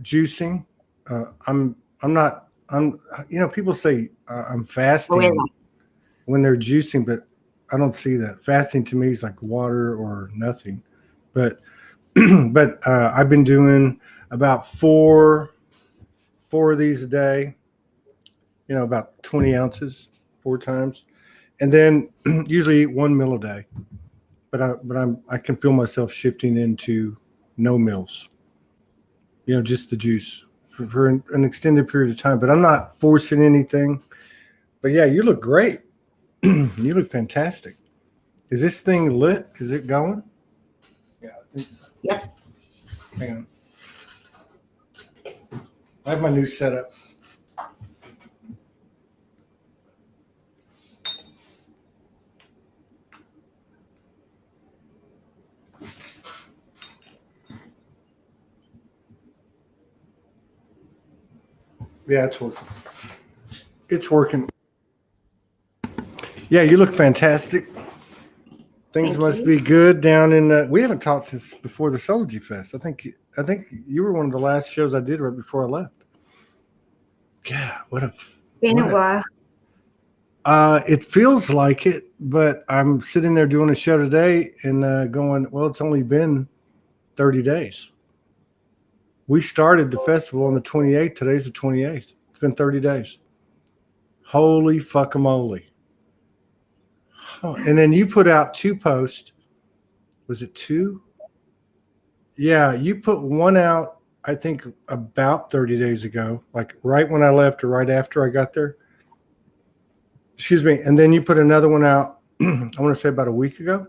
juicing. I'm not. I'm. People say I'm However, fasting when they're juicing, but I don't see that. Fasting to me is like water or nothing. But I've been doing about four of these a day. About 20 ounces 4 times, and then usually eat one meal a day. I can feel myself shifting into no meals. Just the juice for an extended period of time. But I'm not forcing anything. But yeah, you look great. You look fantastic. Is this thing lit? Is it going? Yeah, I think so. yep. Hang on. I have my new setup. Yeah, it's working. It's working. Yeah, you look fantastic. Things Thank must you. be good down in. We haven't talked since before the Soulogy Fest. I think you were one of the last shows I did right before I left. Yeah, Been a while. It feels like it, but I'm sitting there doing a show today and going, well, it's only been 30 days. We started the festival on the 28th. Today's the 28th. It's been 30 days. Holy fuckamole. Huh. And then you put out 2 posts. Was it 2? Yeah, you put one out, I think, about 30 days ago, like right when I left or right after I got there. Excuse me. And then you put another one out, I want to say about a week ago.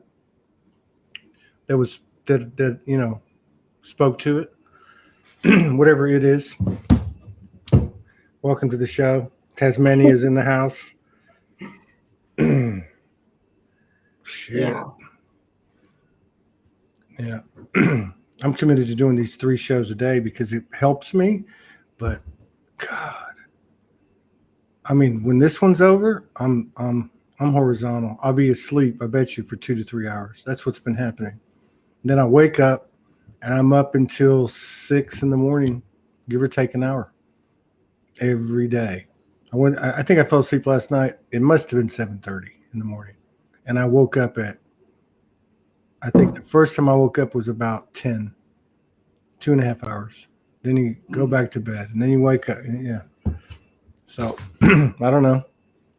That spoke to it. Whatever it is. Welcome to the show. Tasmania is in the house. Shit. Yeah. I'm committed to doing these 3 shows a day because it helps me. But God, I mean, when this one's over, I'm horizontal. I'll be asleep, I bet you, for 2 to 3 hours. That's what's been happening. Then I wake up and I'm up until 6 in the morning, give or take an hour, every day. I think I fell asleep last night. It must have been 7:30 in the morning, and I woke up at. I think the first time I woke up was about 10, 2.5 hours. Then you go back to bed, and then you wake up. Yeah. So I don't know.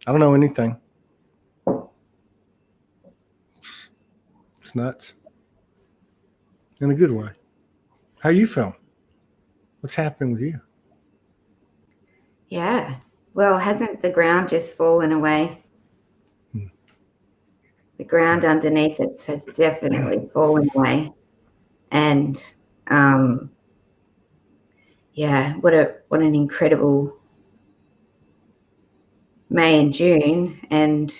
I don't know anything. It's nuts. In a good way. How you feel? What's happening with you? Yeah. Well, hasn't the ground just fallen away? The ground underneath it has definitely fallen away. And yeah, what an incredible May and June, and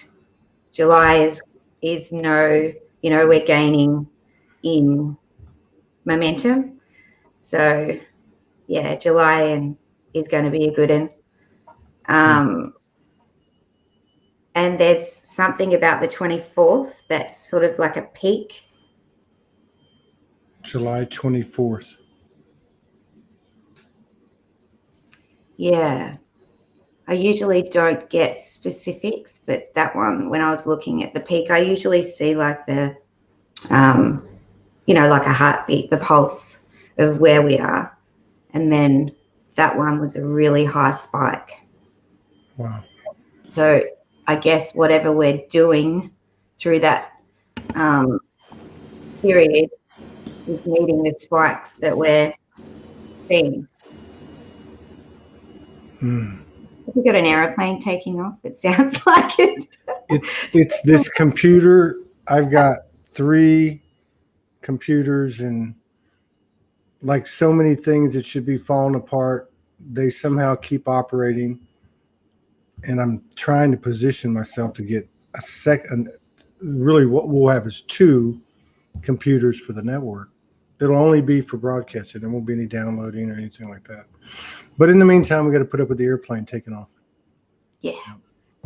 July is no, we're gaining in momentum. So yeah, July is going to be a good one. And there's something about the 24th that's sort of like a peak. July 24th. Yeah. I usually don't get specifics, but that one, when I was looking at the peak, I usually see like the, like a heartbeat, the pulse of where we are. And then that one was a really high spike. Wow. So I guess whatever we're doing through that period is meeting the spikes that we're seeing. Have you got an aeroplane taking off? It sounds like it. It's this computer. I've got 3 computers and like so many things that should be falling apart. They somehow keep operating. And I'm trying to position myself to get a second. Really, what we'll have is 2 computers for the network. It'll only be for broadcasting. There won't be any downloading or anything like that. But in the meantime, we got to put up with the airplane taking off. Yeah.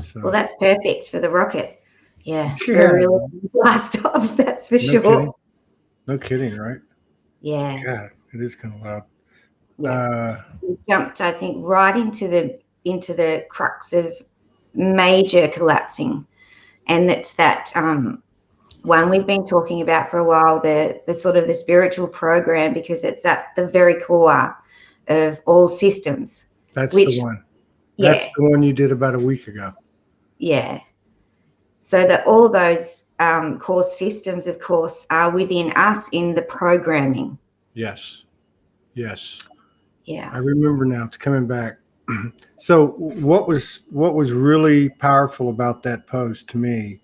So. Well, that's perfect for the rocket. Yeah. We're really blast off, that's for sure. No kidding, right? Yeah. God, it is kind of loud. We jumped, I think, right into the crux of major collapsing, and it's that one we've been talking about for a while, the sort of the spiritual program, because it's at the very core of all systems. That's the one. That's the one you did about a week ago. Yeah. So that all those core systems, of course, are within us in the programming. Yes. Yes. Yeah. I remember now. It's coming back. So what was really powerful about that post to me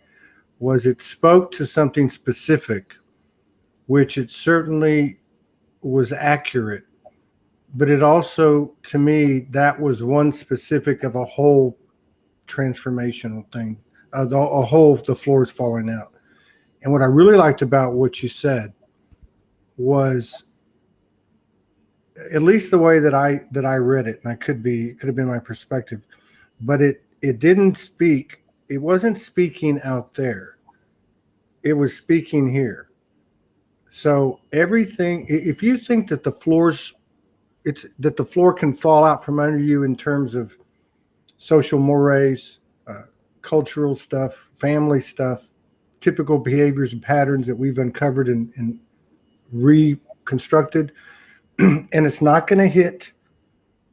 was it spoke to something specific, which it certainly was accurate, but it also, to me, that was one specific of a whole transformational thing, the floors falling out. And what I really liked about what you said was, at least the way that I read it, and it could have been my perspective, but it didn't speak. It wasn't speaking out there. It was speaking here. So everything, if you think that the floor can fall out from under you in terms of social mores, cultural stuff, family stuff, typical behaviors and patterns that we've uncovered and reconstructed, and it's not going to hit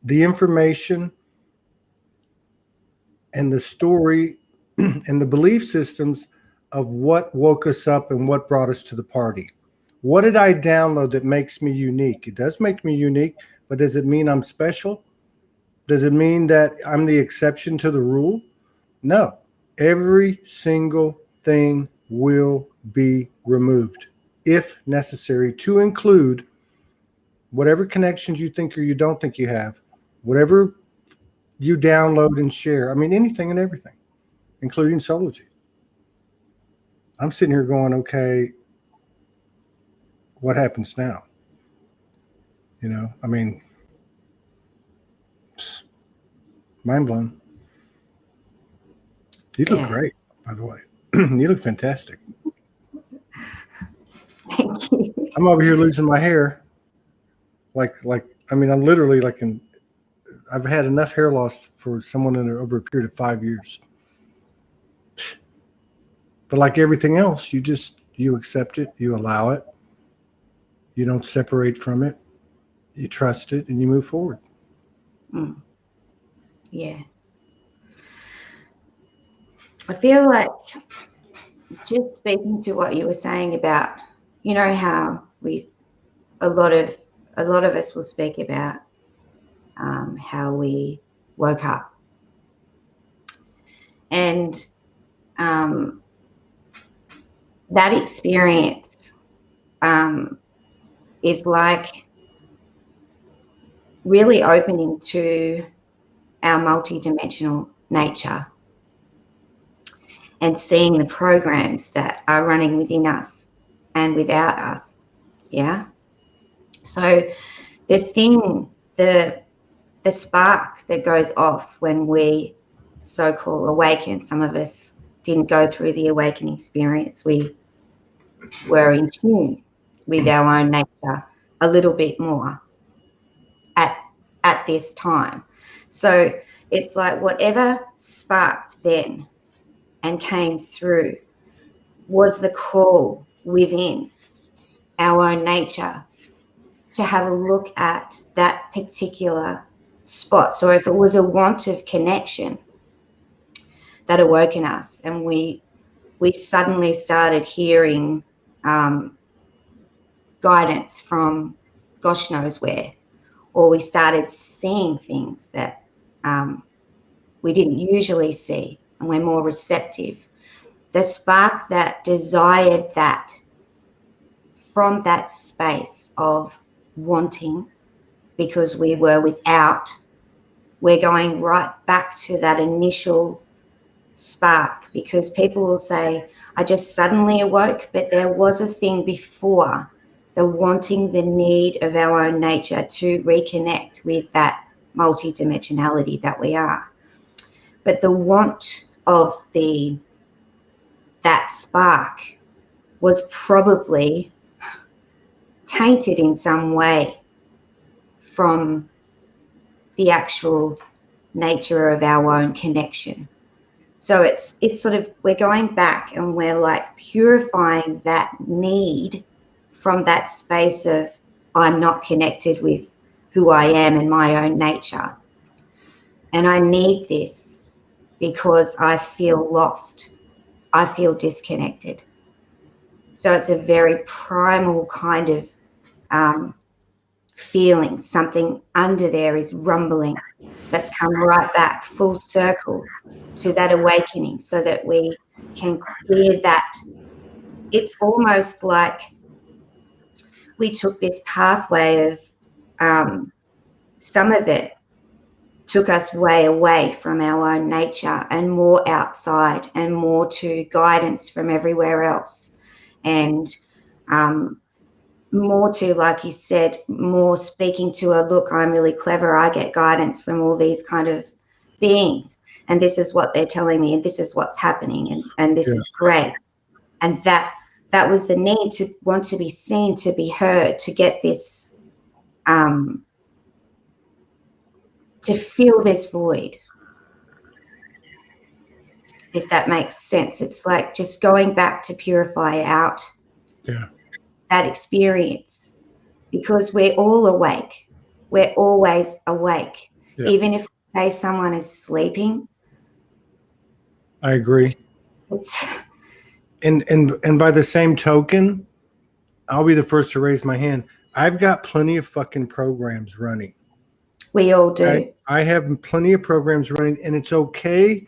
the information and the story and the belief systems of what woke us up and what brought us to the party. What did I download that makes me unique? It does make me unique, but does it mean I'm special? Does it mean that I'm the exception to the rule? No. Every single thing will be removed if necessary, to include whatever connections you think or you don't think you have, whatever you download and share. I mean, anything and everything, including Soulogy. I'm sitting here going, okay, what happens now? You know, I mean, mind blown. You look great, by the way. You look fantastic. Thank you. I'm over here losing my hair. I mean, I'm literally I've had enough hair loss for someone over a period of 5 years. But like everything else, you accept it, you allow it, you don't separate from it, you trust it, and you move forward. Yeah. I feel like just speaking to what you were saying about, you know, how a lot of us will speak about how we woke up, and that experience is like really opening to our multidimensional nature and seeing the programs that are running within us and without us. Yeah. So the spark that goes off when we so-called awaken, some of us didn't go through the awakening experience. We were in tune with our own nature a little bit more at this time. So it's like whatever sparked then and came through was the call within our own nature to have a look at that particular spot. So if it was a want of connection that awoken us, and we suddenly started hearing guidance from gosh knows where, or we started seeing things that we didn't usually see, and we're more receptive. The spark that desired that from that space of wanting, because we were without, we're going right back to that initial spark, because people will say, I just suddenly awoke, but there was a thing before, the wanting, the need of our own nature to reconnect with that multidimensionality that we are. But the want of that spark was probably tainted in some way from the actual nature of our own connection. So it's sort of, we're going back and we're like purifying that need from that space of I'm not connected with who I am and my own nature. And I need this because I feel lost. I feel disconnected. So it's a very primal kind of feeling. Something under there is rumbling. That's come right back full circle to that awakening so that we can clear that. It's almost like we took this pathway of some of it took us way away from our own nature and more outside and more to guidance from everywhere else, and more to, like you said, more speaking to a look, I'm really clever, I get guidance from all these kind of beings, and this is what they're telling me, and this is what's happening, and this is great. And that was the need to want to be seen, to be heard, to get this to fill this void, if that makes sense. It's like just going back to purify out that experience, because we're all awake. We're always awake. Even if, say, someone is sleeping. I agree. And by the same token, I'll be the first to raise my hand. I've got plenty of fucking programs running. We all do. I have plenty of programs running, and it's okay.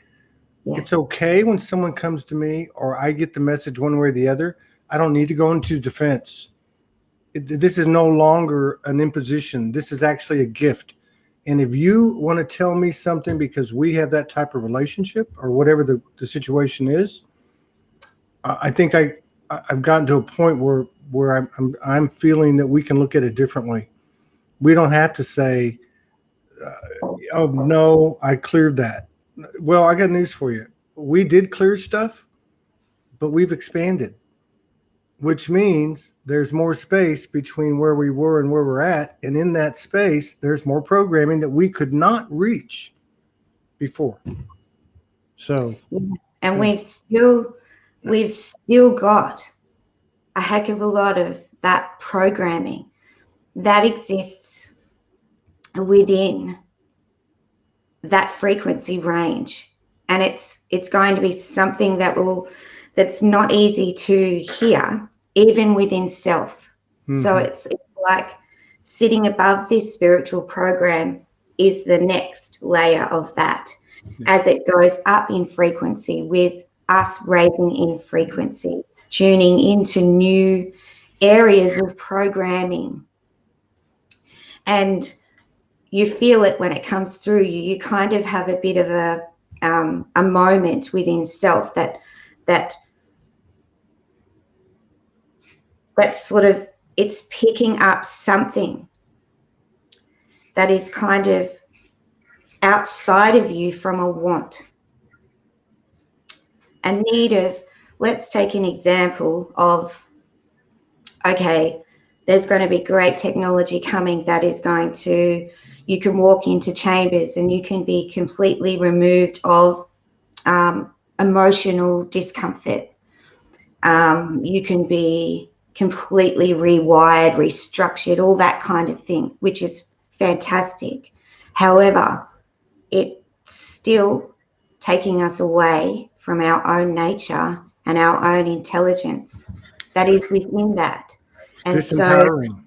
Yeah. It's okay when someone comes to me or I get the message one way or the other. I don't need to go into defense. This is no longer an imposition. This is actually a gift. And if you want to tell me something because we have that type of relationship or whatever the situation is, I think I've gotten to a point where I'm feeling that we can look at it differently. We don't have to say, oh, no, I cleared that. Well, I got news for you. We did clear stuff, but we've expanded, which means there's more space between where we were and where we're at. And in that space, there's more programming that we could not reach before. So, and we've still got a heck of a lot of that programming that exists within that frequency range, and it's going to be something that's not easy to hear even within self. So it's like sitting above this spiritual program is the next layer of that, as it goes up in frequency, with us raising in frequency, tuning into new areas of programming. And you feel it when it comes through you. You kind of have a bit of a moment within self that sort of, it's picking up something that is kind of outside of you from a want, a need of, let's take an example of, okay, there's going to be great technology coming that is going to, you can walk into chambers and you can be completely removed of emotional discomfort. You can be completely rewired, restructured, all that kind of thing, which is fantastic. However, it's still taking us away from our own nature and our own intelligence that is within that. And disempowering.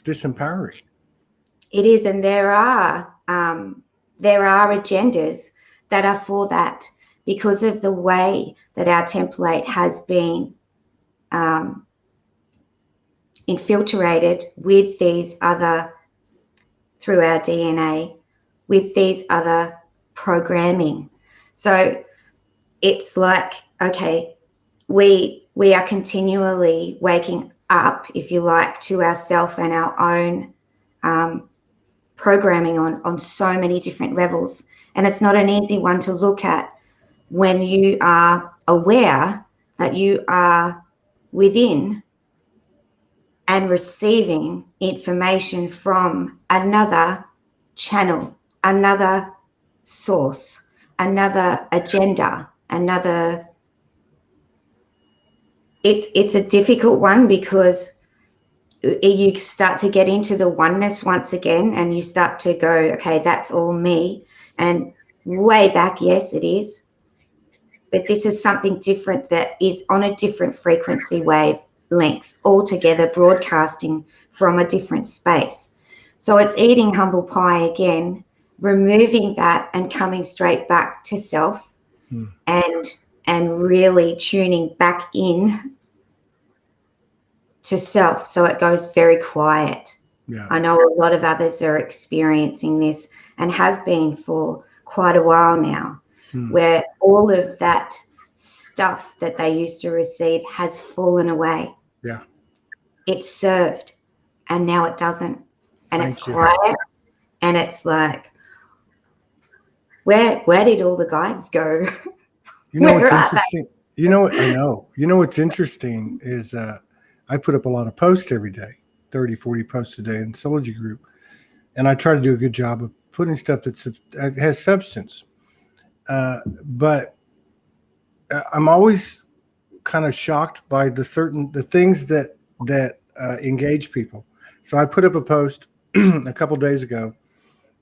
Disempowering. It is, and there are agendas that are for that, because of the way that our template has been infiltrated with these other, through our DNA, with these other programming. So it's like, okay, we are continually waking up, if you like, to ourself and our own programming on so many different levels. And it's not an easy one to look at when you are aware that you are within and receiving information from another channel, another source, another agenda, another. It's a difficult one because you start to get into the oneness once again, and you start to go, okay, that's all me. And way back, yes, it is. But this is something different that is on a different frequency wavelength altogether, broadcasting from a different space. So it's eating humble pie again, removing that and coming straight back to self, and really tuning back in to self, so it goes very quiet. Yeah. I know a lot of others are experiencing this and have been for quite a while now, where all of that stuff that they used to receive has fallen away. Yeah. It's served, and now it doesn't. And Thank it's you. quiet, and it's like, where did all the guides go? You know what's Where are interesting? You know what I know. You know what's interesting is I put up a lot of posts every day, 30, 40 posts a day in Soulogy group. And I try to do a good job of putting stuff that has substance. But I'm always kind of shocked by the things that engage people. So I put up a post a couple days ago,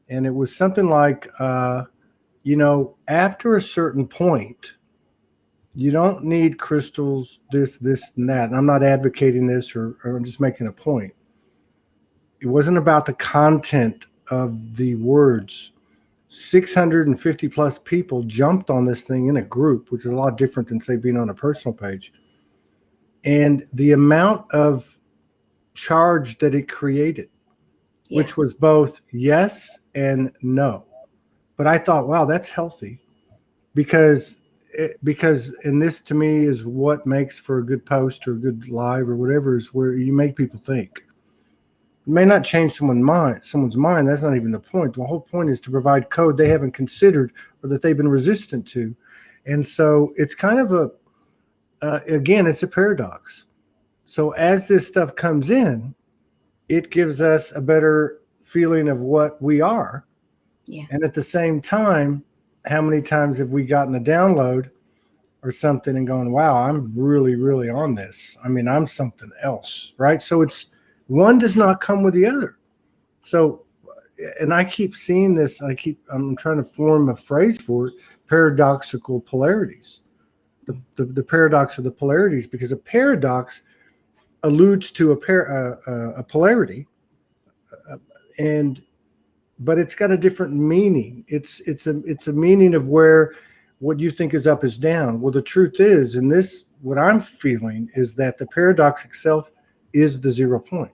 and it was something like, after a certain point, you don't need crystals, this, and that. And I'm not advocating this, or I'm just making a point. It wasn't about the content of the words. 650 plus people jumped on this thing in a group, which is a lot different than, say, being on a personal page. And the amount of charge that it created, which was both yes and no. But I thought, wow, that's healthy, because and this to me is what makes for a good post or a good live or whatever, is where you make people think. It may not change someone's mind. That's not even the point. The whole point is to provide code they haven't considered or that they've been resistant to. And so it's kind of again, it's a paradox. So as this stuff comes in, it gives us a better feeling of what we are. Yeah. And at the same time, how many times have we gotten a download or something and going, wow, I'm really, really on this. I mean, I'm something else, right? So it's, one does not come with the other. So, and I keep seeing this, I'm trying to form a phrase for it, paradoxical polarities. The paradox of the polarities, because a paradox alludes to a polarity, but it's got a different meaning. It's a meaning of where what you think is up is down. Well, the truth is, in this, what I'm feeling is that the paradox itself is the 0 point.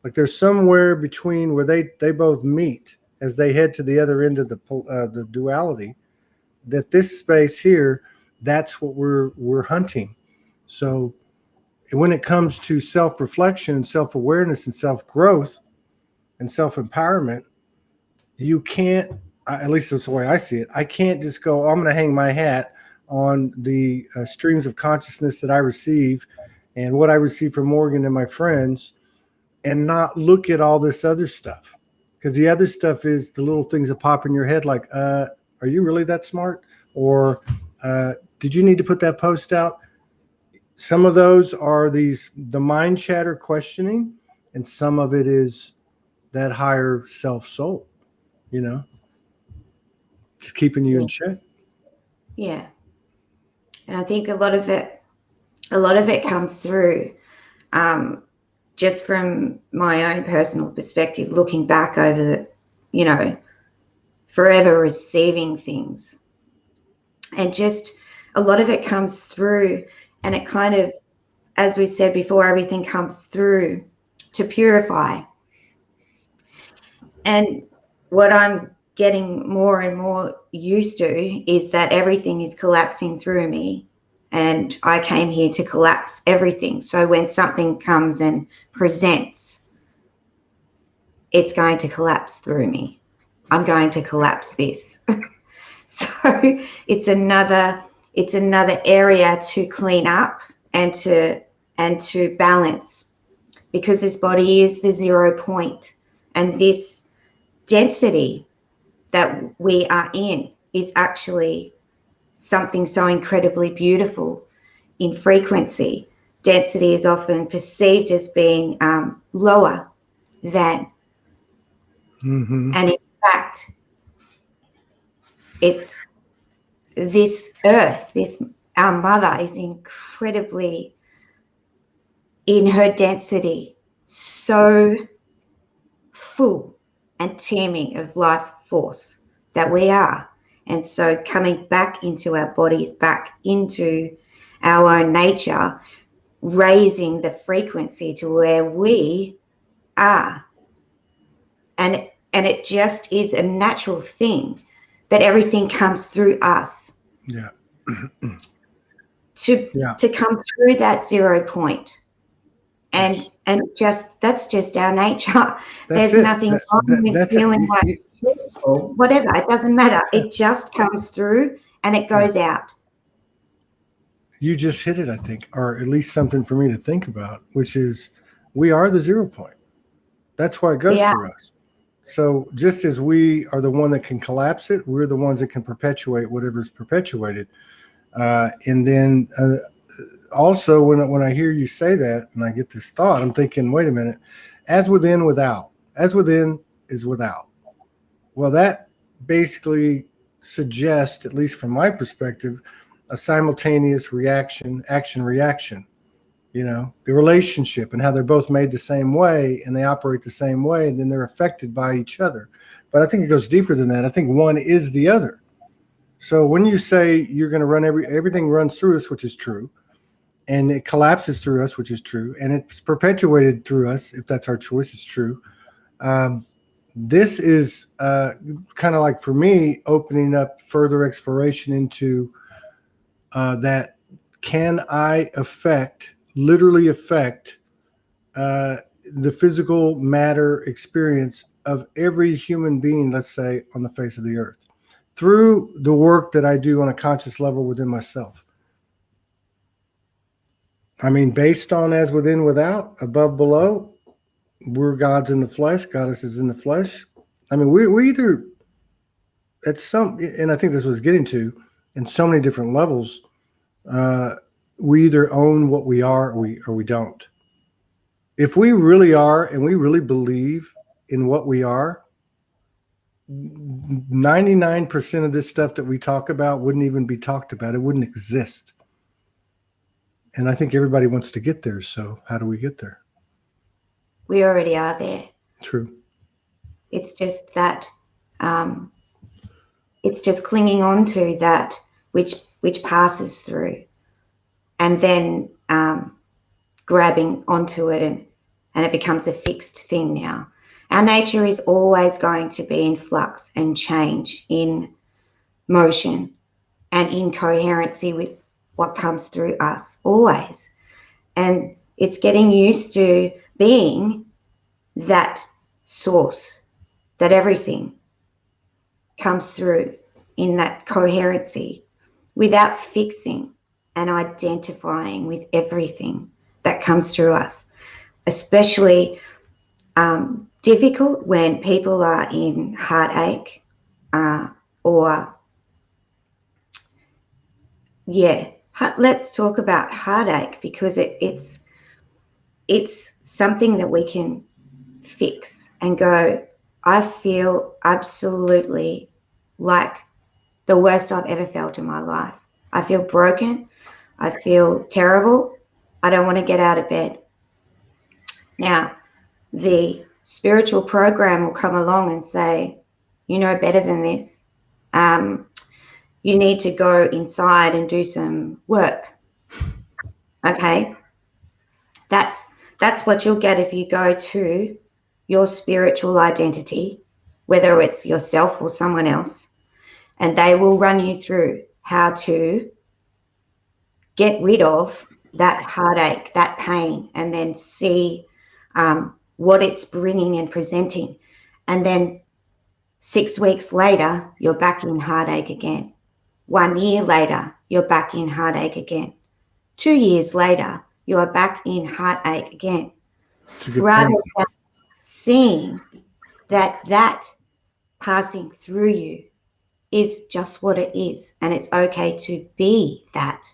Like there's somewhere between where they both meet as they head to the other end of the duality, that this space here, that's what we're hunting. So when it comes to self-reflection and self-awareness and self-growth and self-empowerment, you can't, at least that's the way I see it, I can't just go, I'm going to hang my hat on the streams of consciousness that I receive and what I receive from Morgan and my friends, and not look at all this other stuff. Because the other stuff is the little things that pop in your head, like, are you really that smart? Or did you need to put that post out? Some of those are the mind chatter questioning, and some of it is that higher self soul, just keeping you in check. Yeah. And I think a lot of it comes through just from my own personal perspective, looking back over forever receiving things. And just a lot of it comes through, and it kind of, as we said before, everything comes through to purify. And what I'm getting more and more used to is that everything is collapsing through me, and I came here to collapse everything. So when something comes and presents, it's going to collapse through me. I'm going to collapse this. So it's another area to clean up and to balance because this body is the 0 point, and this density that we are in is actually something so incredibly beautiful in frequency. Density is often perceived as being lower than, and in fact, it's this earth, our mother is incredibly, in her density, so full and teeming of life force that we are. And so coming back into our bodies, back into our own nature, raising the frequency to where we are. And it just is a natural thing that everything comes through us. Yeah. To come through that 0 point. And just that's just our nature. There's nothing wrong with feeling like or whatever. It doesn't matter. It just comes through and it goes out. You just hit it, I think, or at least something for me to think about, which is we are the 0 point. That's why it goes through us. So just as we are the one that can collapse it, we're the ones that can perpetuate whatever's perpetuated. And then also when I hear you say that and I get this thought, I'm thinking, wait a minute, as within, without. As within is without. Well, that basically suggests, at least from my perspective, a simultaneous action-reaction. You know, the relationship and how they're both made the same way and they operate the same way, and then they're affected by each other. But I think it goes deeper than that. I think one is the other. So when you say you're going to run everything runs through us, which is true, and it collapses through us, which is true, and it's perpetuated through us, if that's our choice, it's true. This is kind of like, for me, opening up further exploration into that. Can I literally affect the physical matter experience of every human being, let's say, on the face of the earth, through the work that I do on a conscious level within myself? I mean, based on as within, without, above, below, we're gods in the flesh, goddesses in the flesh. I mean, we either at some, and I think this was getting to, in so many different levels, we either own what we are or we don't. If we really are and we really believe in what we are, 99% of this stuff that we talk about wouldn't even be talked about. It wouldn't exist. And I think everybody wants to get there. So how do we get there? We already are there. True. It's just that it's just clinging on to that which passes through, and then grabbing onto it, and it becomes a fixed thing now. Our nature is always going to be in flux and change, in motion and in coherency with what comes through us, always. And it's getting used to being that source, that everything comes through in that coherency without fixing and identifying with everything that comes through us. Especially difficult when people are in heartache let's talk about heartache, because it's something that we can fix and go, I feel absolutely like the worst I've ever felt in my life. I feel broken. I feel terrible. I don't want to get out of bed. Now, the spiritual program will come along and say, you know better than this. You need to go inside and do some work. Okay? That's what you'll get if you go to your spiritual identity, whether it's yourself or someone else, and they will run you through how to get rid of that heartache, that pain, and then see what it's bringing and presenting. And then 6 weeks later, you're back in heartache again. 1 year later, you're back in heartache again. 2 years later, you are back in heartache again. It's a good rather point. than seeing that passing through you is just what it is, and it's okay to be that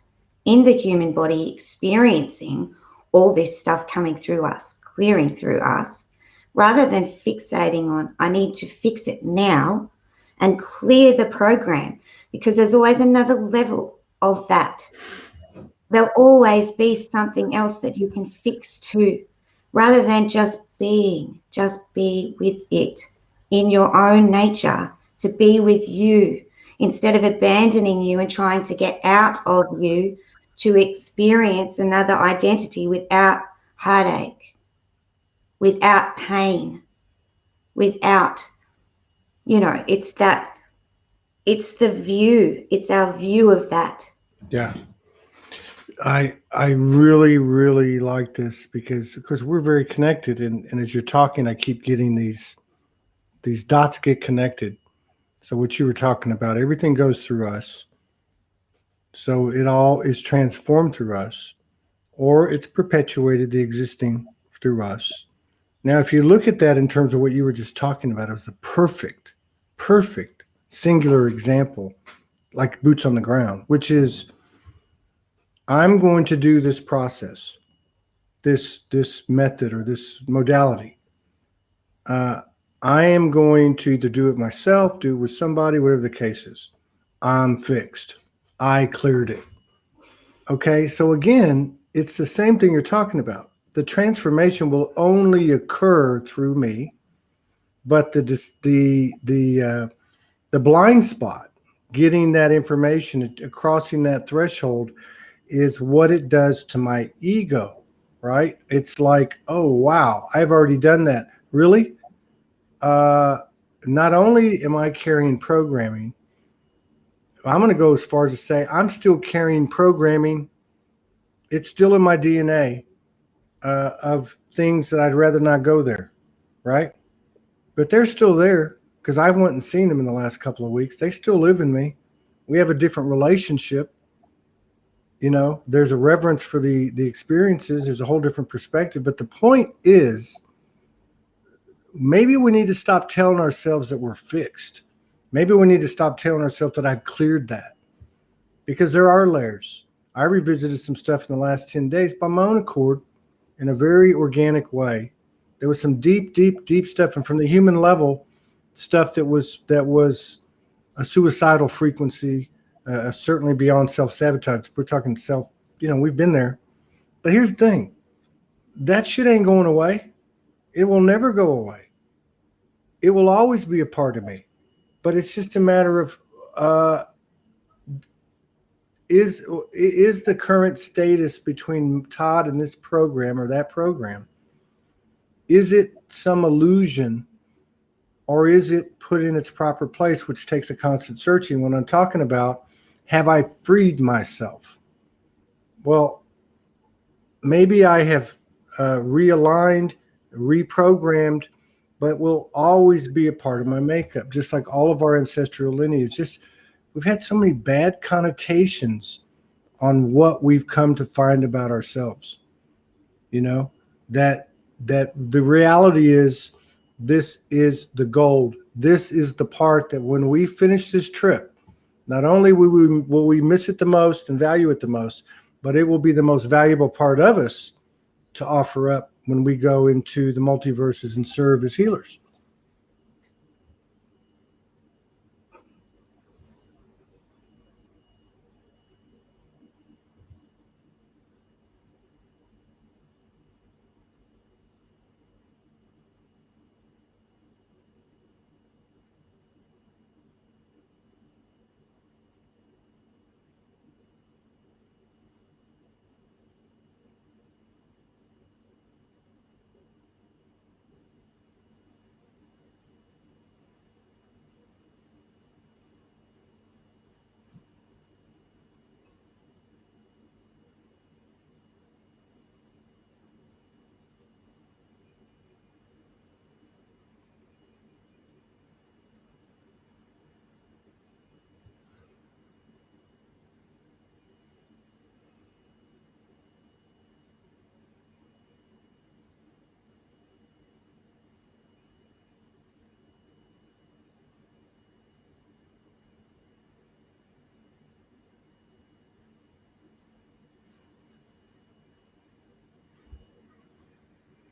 in the human body, experiencing all this stuff coming through us, clearing through us, rather than fixating on, I need to fix it now and clear the program, because there's always another level of that. There'll always be something else that you can fix too, rather than just being, just be with it in your own nature, to be with you instead of abandoning you and trying to get out of you to experience another identity without heartache, without pain, without, it's that, it's the view, it's our view of that. Yeah. I really, really like this because of course we're very connected, and as you're talking, I keep getting these dots get connected. So what you were talking about, everything goes through us. So it all is transformed through us, or it's perpetuated the existing through us. Now, if you look at that in terms of what you were just talking about, it was a perfect singular example, like boots on the ground, which is I'm going to do this process, this method or this modality. Uh, I am going to either do it myself, do it with somebody, whatever the case is. I'm fixed. I cleared it. Okay, so again, it's the same thing you're talking about. The transformation will only occur through me, but the blind spot, getting that information, crossing that threshold, is what it does to my ego, right? It's like, oh wow, I've already done that. Really? Not only am I carrying programming, I'm going to go as far as to say I'm still carrying programming. It's still in my DNA of things that I'd rather not go there, right? But they're still there because I went and seen them in the last couple of weeks. They still live in me. We have a different relationship. There's a reverence for the experiences. There's a whole different perspective. But the point is, maybe we need to stop telling ourselves that we're fixed. Maybe we need to stop telling ourselves that I've cleared that, because there are layers. I revisited some stuff in the last 10 days by my own accord in a very organic way. There was some deep stuff, and from the human level, stuff that was a suicidal frequency, certainly beyond self-sabotage. We're talking self, we've been there. But here's the thing. That shit ain't going away. It will never go away. It will always be a part of me. But it's just a matter of is the current status between Todd and this program or that program, is it some illusion, or is it put in its proper place, which takes a constant searching? When I'm talking about, have I freed myself? Well, maybe I have realigned, reprogrammed, but will always be a part of my makeup, just like all of our ancestral lineage. Just we've had so many bad connotations on what we've come to find about ourselves. That the reality is, this is the gold. This is the part that when we finish this trip, not only will we miss it the most and value it the most, but it will be the most valuable part of us to offer up when we go into the multiverses and serve as healers.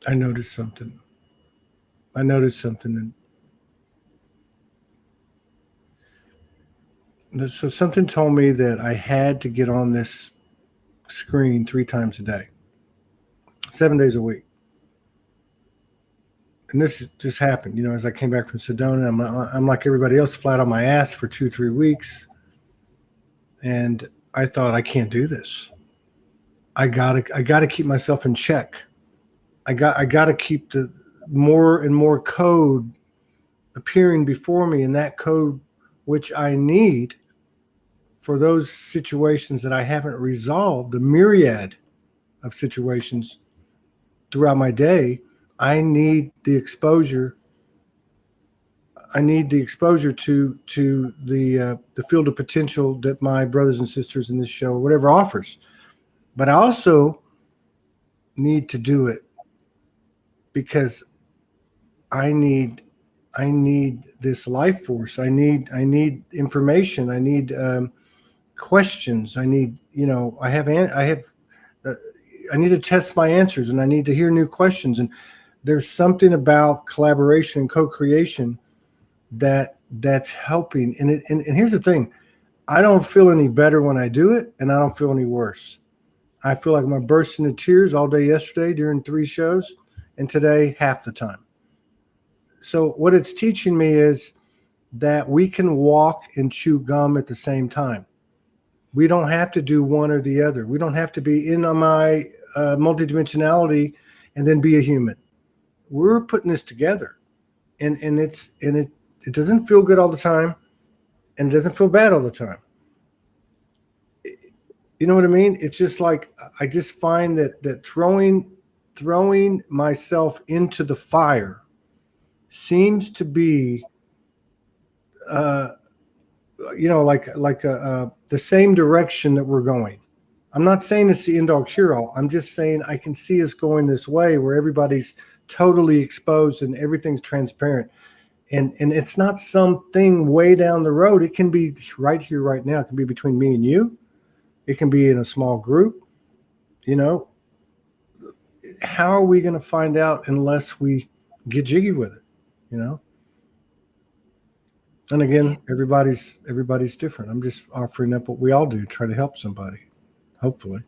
I noticed something. I noticed something. And so something told me that I had to get on this screen 3 times a day, 7 days a week. And this just happened, as I came back from Sedona. I'm like everybody else, flat on my ass for 2-3 weeks. And I thought, I can't do this. I gotta keep myself in check. I gotta keep the more and more code appearing before me, and that code which I need for those situations that I haven't resolved, the myriad of situations throughout my day. I need the exposure. I need the exposure to the field of potential that my brothers and sisters in this show, or whatever, offers. But I also need to do it because I need this life force. I need information. I need questions. I need I need to test my answers, and I need to hear new questions. And there's something about collaboration and co-creation that's helping. And here's the thing: I don't feel any better when I do it, and I don't feel any worse. I feel like I'm bursting into tears all day yesterday during 3 shows, and today half the time. So what it's teaching me is that we can walk and chew gum at the same time. We don't have to do one or the other. We don't have to be in my multidimensionality and then be a human. We're putting this together, and it doesn't feel good all the time, and it doesn't feel bad all the time. You know what I mean? It's just like I just find that throwing myself into the fire seems to be, the same direction that we're going. I'm not saying it's the end all cure all. I'm just saying I can see us going this way where everybody's totally exposed and everything's transparent. And it's not something way down the road. It can be right here, right now. It can be between me and you. It can be in a small group. How are we going to find out unless we get jiggy with it? And again, everybody's different. I'm just offering up what we all do, try to help somebody, hopefully.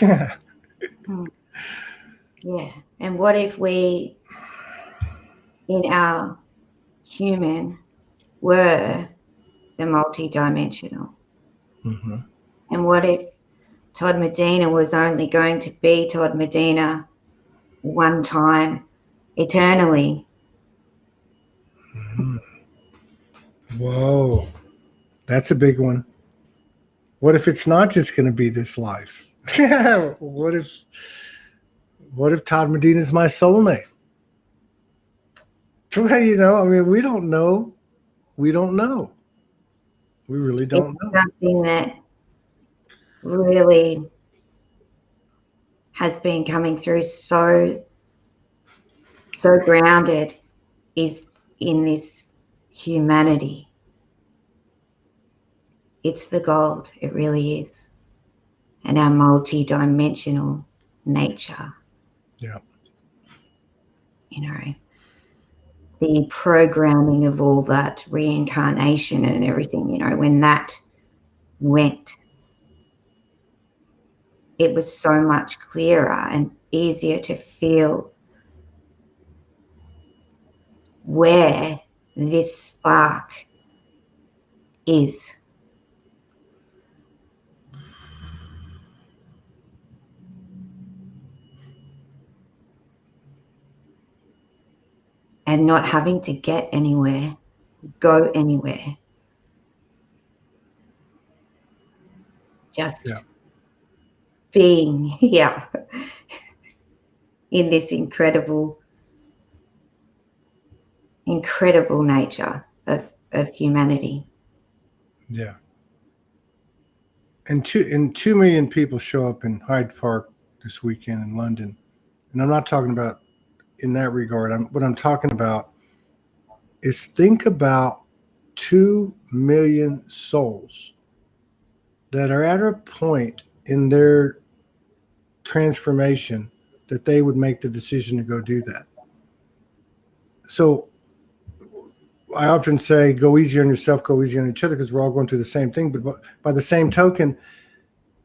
Yeah. And what if we, in our human, were the multidimensional? Mm-hmm. And what if Todd Medina was only going to be Todd Medina one time, eternally? Mm-hmm. Whoa, that's a big one. What if it's not just going to be this life? What if Todd Medina is my soulmate? Well, we don't know. We don't know. We really don't know. Something that really has been coming through so grounded is in this humanity. It's the gold. It really is. And our multi-dimensional nature. Yeah. The programming of all that reincarnation and everything, when that went, it was so much clearer and easier to feel where this spark is. And not having to get anywhere, go anywhere. Just being here in this incredible nature of humanity. Yeah. And 2 million people show up in Hyde Park this weekend in London. And I'm not talking about in that regard. What I'm talking about is, think about 2 million souls that are at a point in their transformation that they would make the decision to go do that. So I often say, go easy on yourself, go easy on each other, because we're all going through the same thing. But by the same token,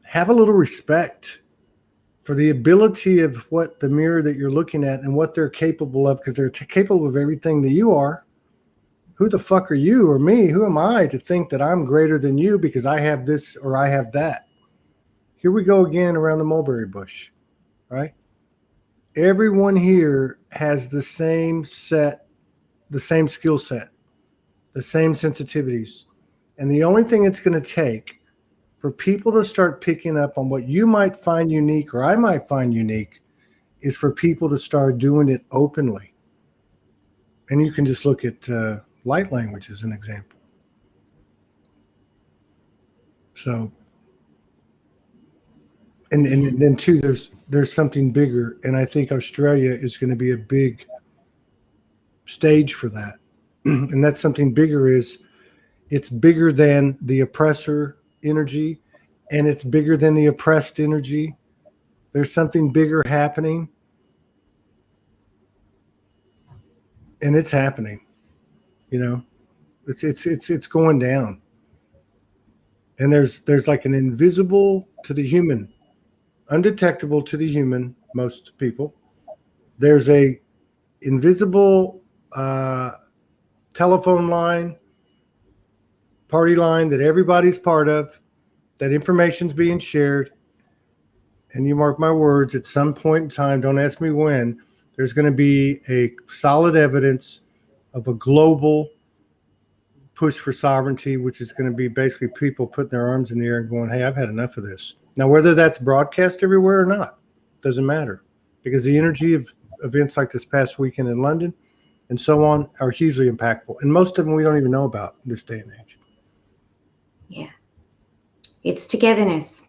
have a little respect for the ability of what the mirror that you're looking at and what they're capable of, because they're capable of everything that you are. Who the fuck are you or me? Who am I to think that I'm greater than you because I have this or I have that? Here we go again around the mulberry bush, right? Everyone here has the same set, the same skill set, the same sensitivities. And the only thing it's going to take for people to start picking up on what you might find unique or I might find unique is for people to start doing it openly. And you can just look at light language as an example. So, and then too, there's something bigger, and I think Australia is going to be a big stage for that. And that something bigger is, it's bigger than the oppressor energy, and it's bigger than the oppressed energy. There's something bigger happening, and it's happening. You know, it's going down, and there's like an invisible to the human, undetectable to the human, most people. There's a invisible telephone line, party line that everybody's part of, that information's being shared. And you mark my words, at some point in time, don't ask me when, there's going to be a solid evidence of a global push for sovereignty, which is going to be basically people putting their arms in the air and going, hey, I've had enough of this. Now, whether that's broadcast everywhere or not, doesn't matter, because the energy of events like this past weekend in London and so on are hugely impactful. And most of them we don't even know about in this day and age. Yeah. It's togetherness,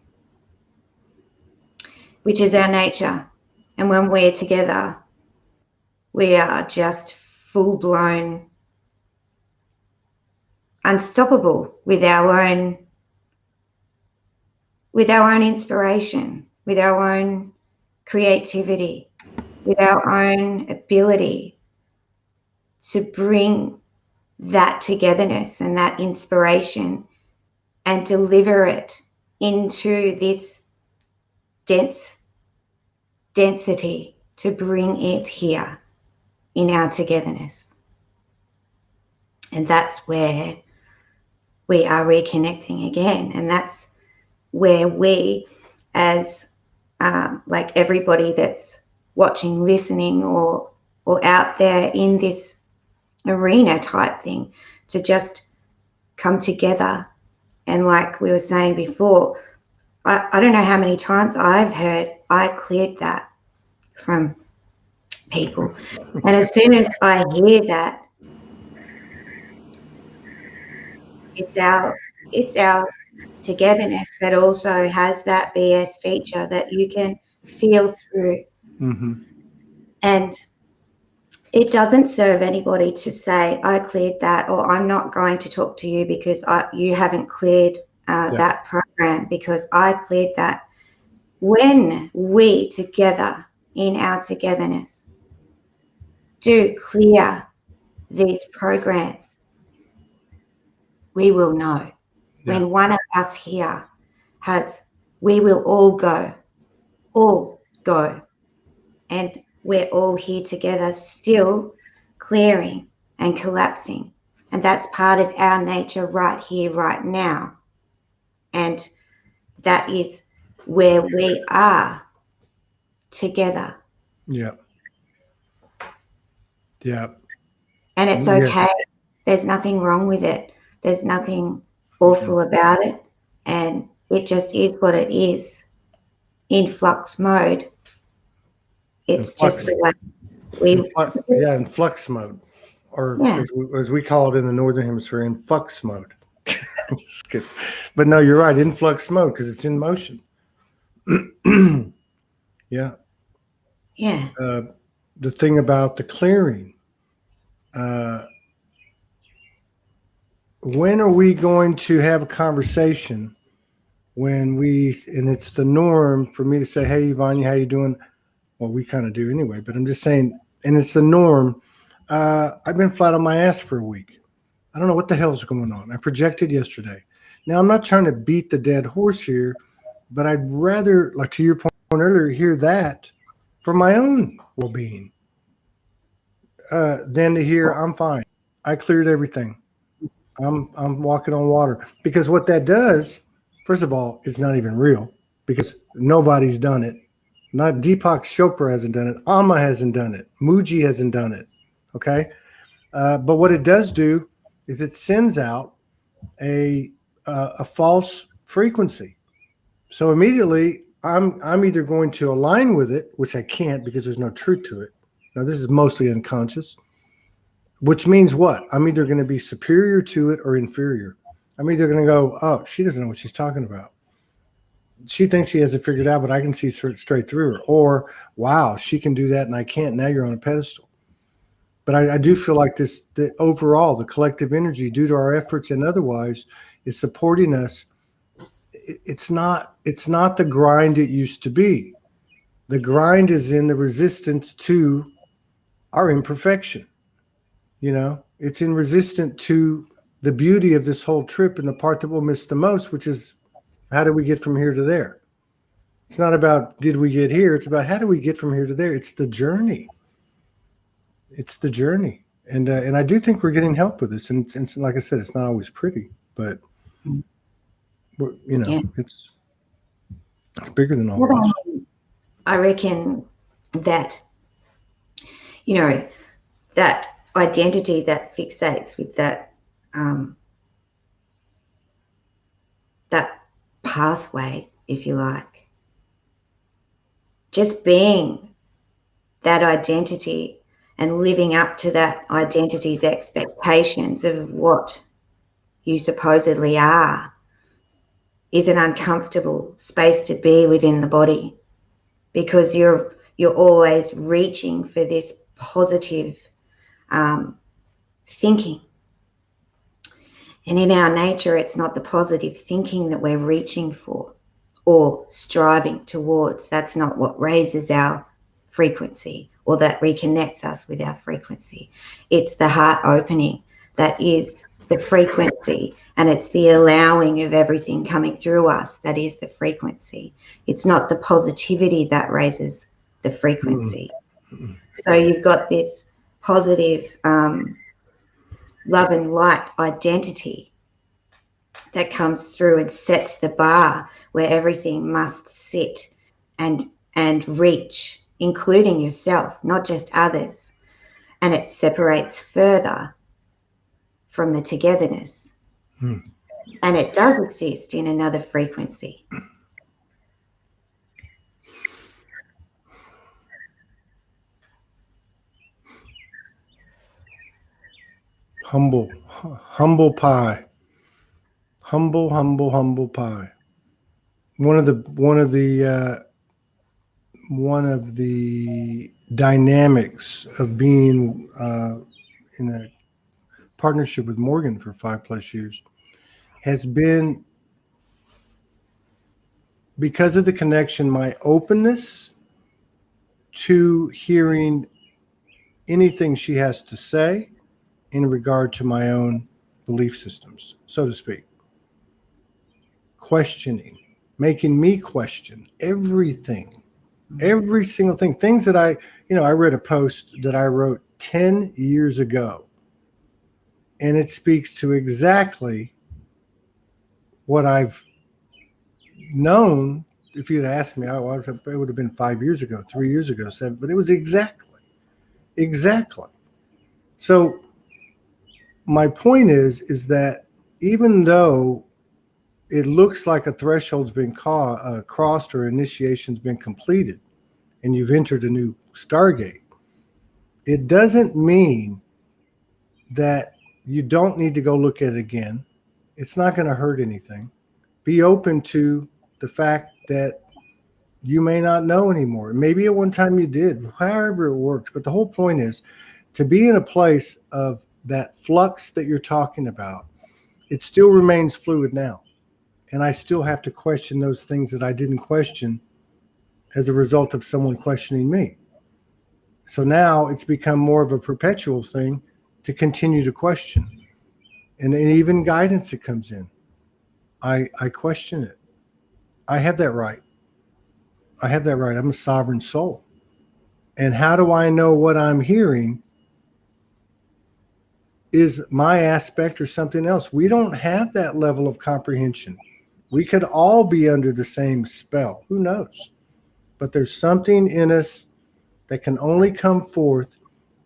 which is our nature. And when we're together, we are just full-blown unstoppable with our own inspiration, with our own creativity, with our own ability to bring that togetherness and that inspiration and deliver it into this density, to bring it here in our togetherness. And that's where we are reconnecting again. And that's where we, as like everybody that's watching, listening, or out there in this arena type thing, to just come together. And like we were saying before, I don't know how many times I've heard, I cleared that from people. And as soon as I hear that, it's our togetherness that also has that BS feature that you can feel through. Mm-hmm. And it doesn't serve anybody to say, I cleared that, or I'm not going to talk to you because you haven't cleared that program, because I cleared that. When we together, in our togetherness, do clear these programs, we will know. Yeah. When one of us here we will all go, and we're all here together, still clearing and collapsing. And that's part of our nature right here, right now. And that is where we are together. Yeah. Yeah. And it's okay. Yeah. There's nothing wrong with it. There's nothing awful about it. And it just is what it is. In flux mode. It's just the way in flux mode. Or as we call it in the Northern Hemisphere, in flux mode. Just kidding. But no, you're right, in flux mode, because it's in motion. Yeah. Yeah. The thing about the clearing, when are we going to have a conversation and it's the norm for me to say, hey, Yvania, how you doing? Well, we kind of do anyway, but I'm just saying, and it's the norm. I've been flat on my ass for a week. I don't know what the hell's going on. I projected yesterday. Now, I'm not trying to beat the dead horse here, but I'd rather, like to your point earlier, hear that for my own well-being than to hear I'm fine. I cleared everything. I'm walking on water. Because what that does, first of all, it's not even real because nobody's done it. Not Deepak Chopra hasn't done it. Amma hasn't done it. Muji hasn't done it. Okay. But what it does do is it sends out a false frequency. So immediately I'm either going to align with it, which I can't because there's no truth to it. Now this is mostly unconscious, which means what? I'm either going to be superior to it or inferior. I'm either going to go, oh, she doesn't know what she's talking about. She thinks she has it figured out, but I can see straight through her. Or, wow, she can do that and I can't. Now you're on a pedestal. But I do feel like the overall, the collective energy due to our efforts and otherwise is supporting us. It's not the grind it used to be. The grind is in the resistance to our imperfection. You know, it's in resistance to the beauty of this whole trip and the part that we'll miss the most, which is how do we get from here to there? It's not about did we get here? It's about how do we get from here to there? It's the journey. It's the journey. And I do think we're getting help with this. And like I said, it's not always pretty, but you know, it's bigger than all of us. I reckon that, you know, that identity that fixates with that that pathway, if you like, just being that identity and living up to that identity's expectations of what you supposedly are is an uncomfortable space to be within the body, because you're always reaching for this positive thinking. And in our nature, it's not the positive thinking that we're reaching for or striving towards. That's not what raises our frequency or that reconnects us with our frequency. It's the heart opening that is the frequency, and it's the allowing of everything coming through us that is the frequency. It's not the positivity that raises the frequency. So you've got this positive love and light identity that comes through and sets the bar where everything must sit and reach, including yourself, not just others. And it separates further from the togetherness. And it does exist in another frequency. Humble pie. Humble pie. One of the dynamics of being in a partnership with Morgan for 5+ years has been, because of the connection, my openness to hearing anything she has to say in regard to my own belief systems, so to speak. Questioning, making me question everything, every single thing. Things that I read a post that I wrote 10 years ago, and it speaks to exactly what I've known. If you'd asked me, it would have been 5 years ago, 3 years ago, 7, but it was exactly. So my point is that even though it looks like a threshold's been crossed or initiation's been completed and you've entered a new Stargate, it doesn't mean that you don't need to go look at it again. It's not going to hurt anything. Be open to the fact that you may not know anymore. Maybe at one time you did, however it works. But the whole point is to be in a place of that flux that you're talking about. It still remains fluid now. And I still have to question those things that I didn't question as a result of someone questioning me. So now it's become more of a perpetual thing to continue to question. And even guidance that comes in, I question it. I have that right. I have that right. I'm a sovereign soul. And how do I know what I'm hearing is my aspect or something else? We don't have that level of comprehension. We could all be under the same spell. Who knows? But there's something in us that can only come forth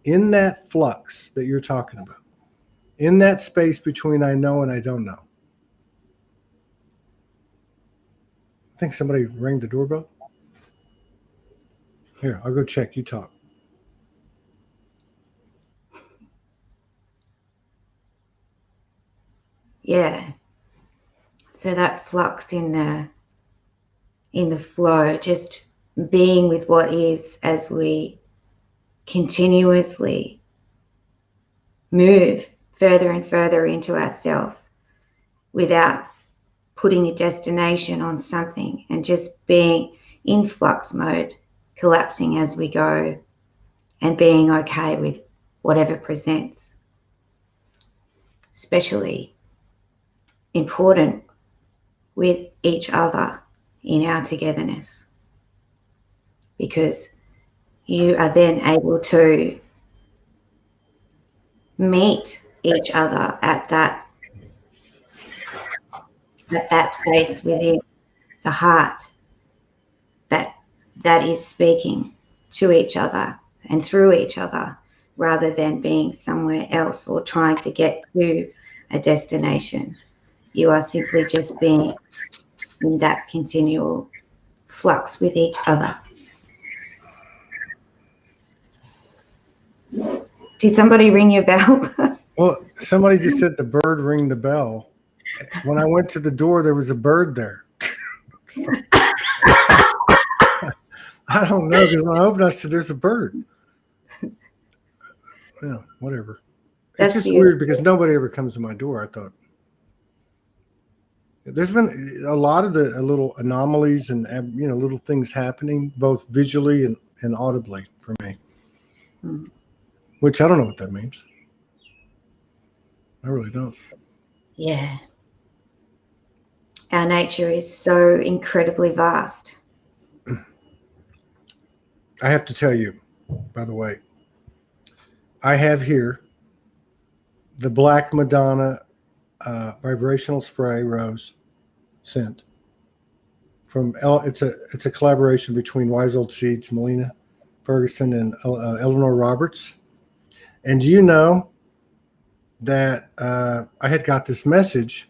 in that flux that you're talking about, in that space between I know and I don't know. I think somebody rang the doorbell. Here, I'll go check. You talk. Yeah. So that flux in the flow, just being with what is as we continuously move further and further into ourself without putting a destination on something, and just being in flux mode, collapsing as we go and being okay with whatever presents. Especially important with each other in our togetherness, because you are then able to meet each other at that place within the heart that is speaking to each other and through each other, rather than being somewhere else or trying to get to a destination. You are simply just being in that continual flux with each other. Did somebody ring your bell? Well, somebody just said the bird ring the bell. When I went to the door, there was a bird there. So, I don't know, because when I opened, I said, "There's a bird." Yeah, whatever. That's it's just beautiful. weird because nobody ever comes to my door. I thought there's been a lot of the little anomalies and little things happening both visually and audibly for me, which I don't know what that means. I really don't. Yeah. Our nature is so incredibly vast. I have to tell you, by the way, I have here the Black Madonna vibrational spray rose scent from it's a collaboration between Wise Old Seeds, Melina Ferguson, and Eleanor Roberts. And you know that I had got this message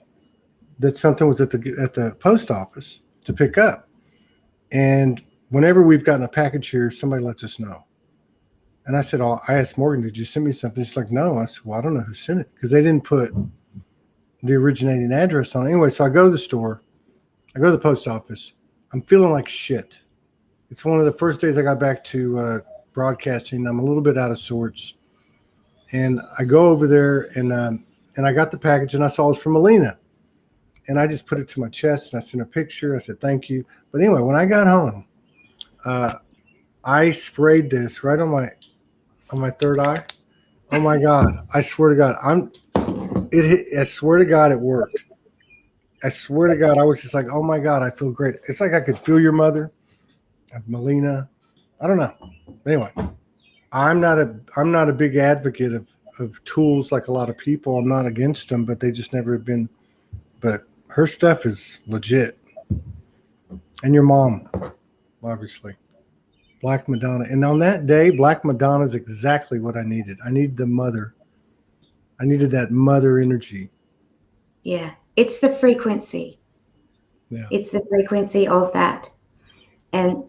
that something was at the post office to pick up, and whenever we've gotten a package here, somebody lets us know. And I said, I asked Morgan, "Did you send me something?" She's like, "No." I said, "Well, I don't know who sent it," because they didn't put the originating address on it. Anyway, so I go to the store. I go to the post office. I'm feeling like shit. It's one of the first days I got back to broadcasting. I'm a little bit out of sorts. And I go over there, and I got the package, and I saw it was from Melina. And I just put it to my chest, and I sent a picture. I said, "Thank you." But anyway, when I got home, I sprayed this right on my third eye. Oh my God! I swear to God, I swear to God, it worked. I swear to God, I was just like, "Oh my God, I feel great." It's like I could feel your mother, Melina. I don't know. Anyway, I'm not a big advocate of tools like a lot of people. I'm not against them, but they just never have been. But her stuff is legit. And your mom, obviously. Black Madonna. And on that day, Black Madonna is exactly what I needed. I needed the mother. I needed that mother energy. Yeah. It's the frequency. Yeah. It's the frequency of that. And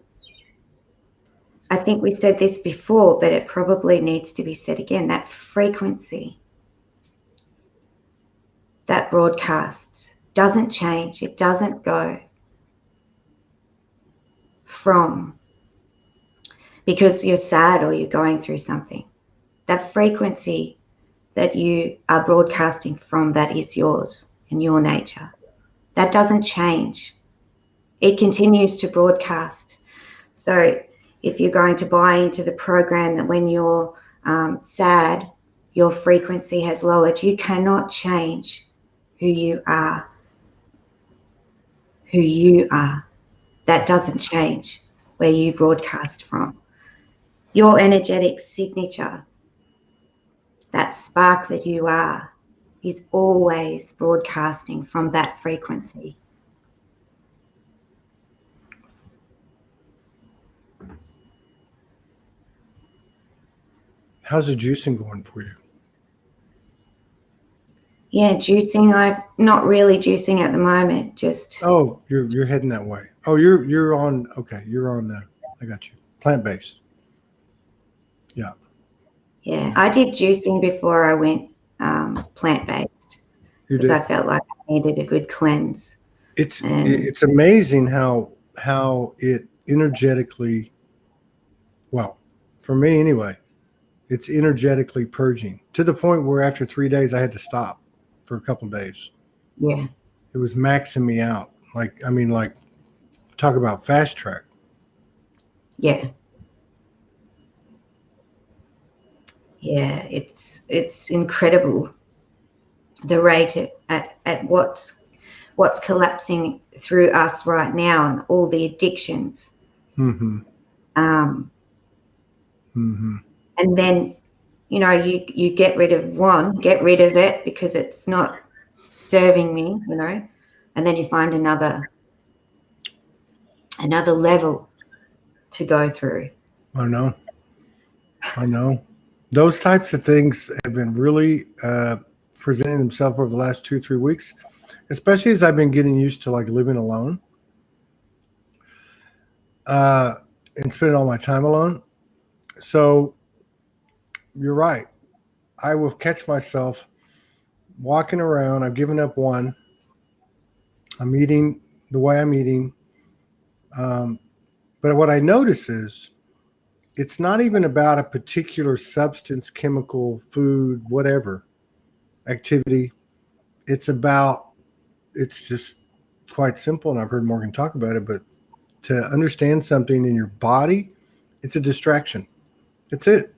I think we said this before, but it probably needs to be said again. That frequency that broadcasts doesn't change. It doesn't go from because you're sad or you're going through something. That frequency that you are broadcasting from, that is yours and your nature. That doesn't change. It continues to broadcast. So if you're going to buy into the program that when you're sad, your frequency has lowered, you cannot change who you are. Who you are. That doesn't change where you broadcast from. Your energetic signature, that spark that you are, is always broadcasting from that frequency. How's the juicing going for you? Yeah, juicing. I'm not really juicing at the moment. Just you're heading that way. Oh, you're on. Okay, you're on. I got you. Plant based. Yeah. yeah. I did juicing before I went plant based because I felt like I needed a good cleanse. It's amazing how it energetically, well, for me anyway, it's energetically purging to the point where after 3 days I had to stop for a couple of days. Yeah. It was maxing me out. Like talk about fast track. Yeah. Yeah, it's incredible the rate at what's collapsing through us right now and all the addictions. Mm-hmm. Mm-hmm. And then, you get rid of one, get rid of it because it's not serving me, and then you find another level to go through. I know. Those types of things have been really presenting themselves over the last 2-3 weeks, especially as I've been getting used to like living alone and spending all my time alone. So you're right. I will catch myself walking around. I've given up one. I'm eating the way I'm eating. But what I notice is it's not even about a particular substance, chemical, food, whatever activity. It's just quite simple. And I've heard Morgan talk about it, but to understand something in your body, it's a distraction. It's it.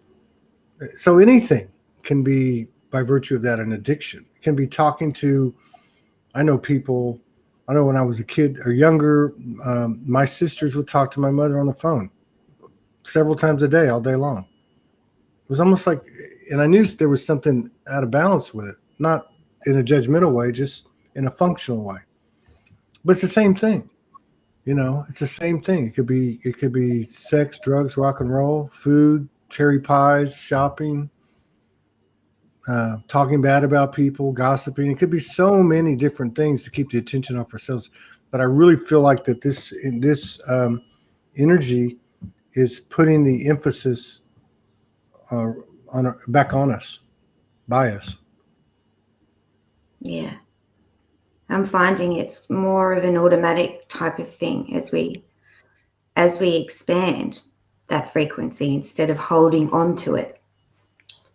So anything can be, by virtue of that, an addiction. It can be talking to, I know when I was a kid or younger, my sisters would talk to my mother on the phone several times a day, all day long. It was almost like, and I knew there was something out of balance with it, not in a judgmental way, just in a functional way. But it's the same thing. It's the same thing. It could be sex, drugs, rock and roll, food, cherry pies, shopping, talking bad about people, gossiping. It could be so many different things to keep the attention off ourselves. But I really feel like that this energy is putting the emphasis back on us, by us. Yeah. I'm finding it's more of an automatic type of thing as we expand that frequency instead of holding on to it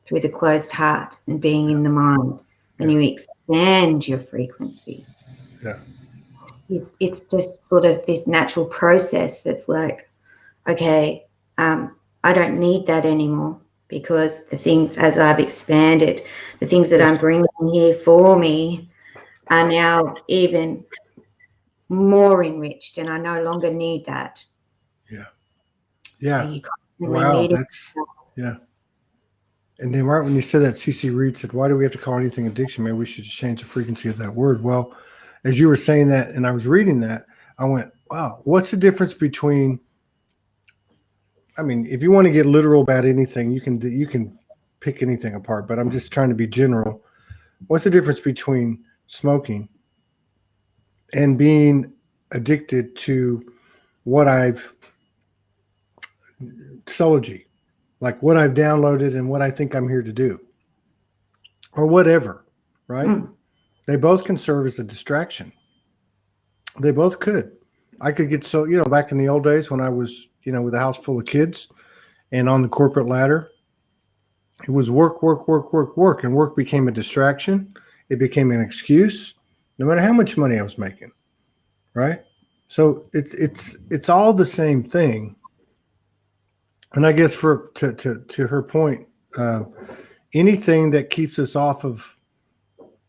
through the closed heart and being in the mind. When you expand your frequency, it's just sort of this natural process that's like, okay, I don't need that anymore because the things, as I've expanded, the things that I'm bringing here for me are now even more enriched, and I no longer need that. Yeah. So you wow. And then right when you said that, CC Reed said, why do we have to call anything addiction? Maybe we should just change the frequency of that word. Well, as you were saying that, and I was reading that, I went, wow, what's the difference between, I mean, if you want to get literal about anything, you can pick anything apart, but I'm just trying to be general. What's the difference between smoking and being addicted to what Soulogy, like what I've downloaded and what I think I'm here to do, or whatever, right? They both can serve as a distraction. They both could. I could get back in the old days when I was, with a house full of kids and on the corporate ladder, it was work, and work became a distraction. It became an excuse, no matter how much money I was making, right? So it's all the same thing. And I guess to her point, anything that keeps us off of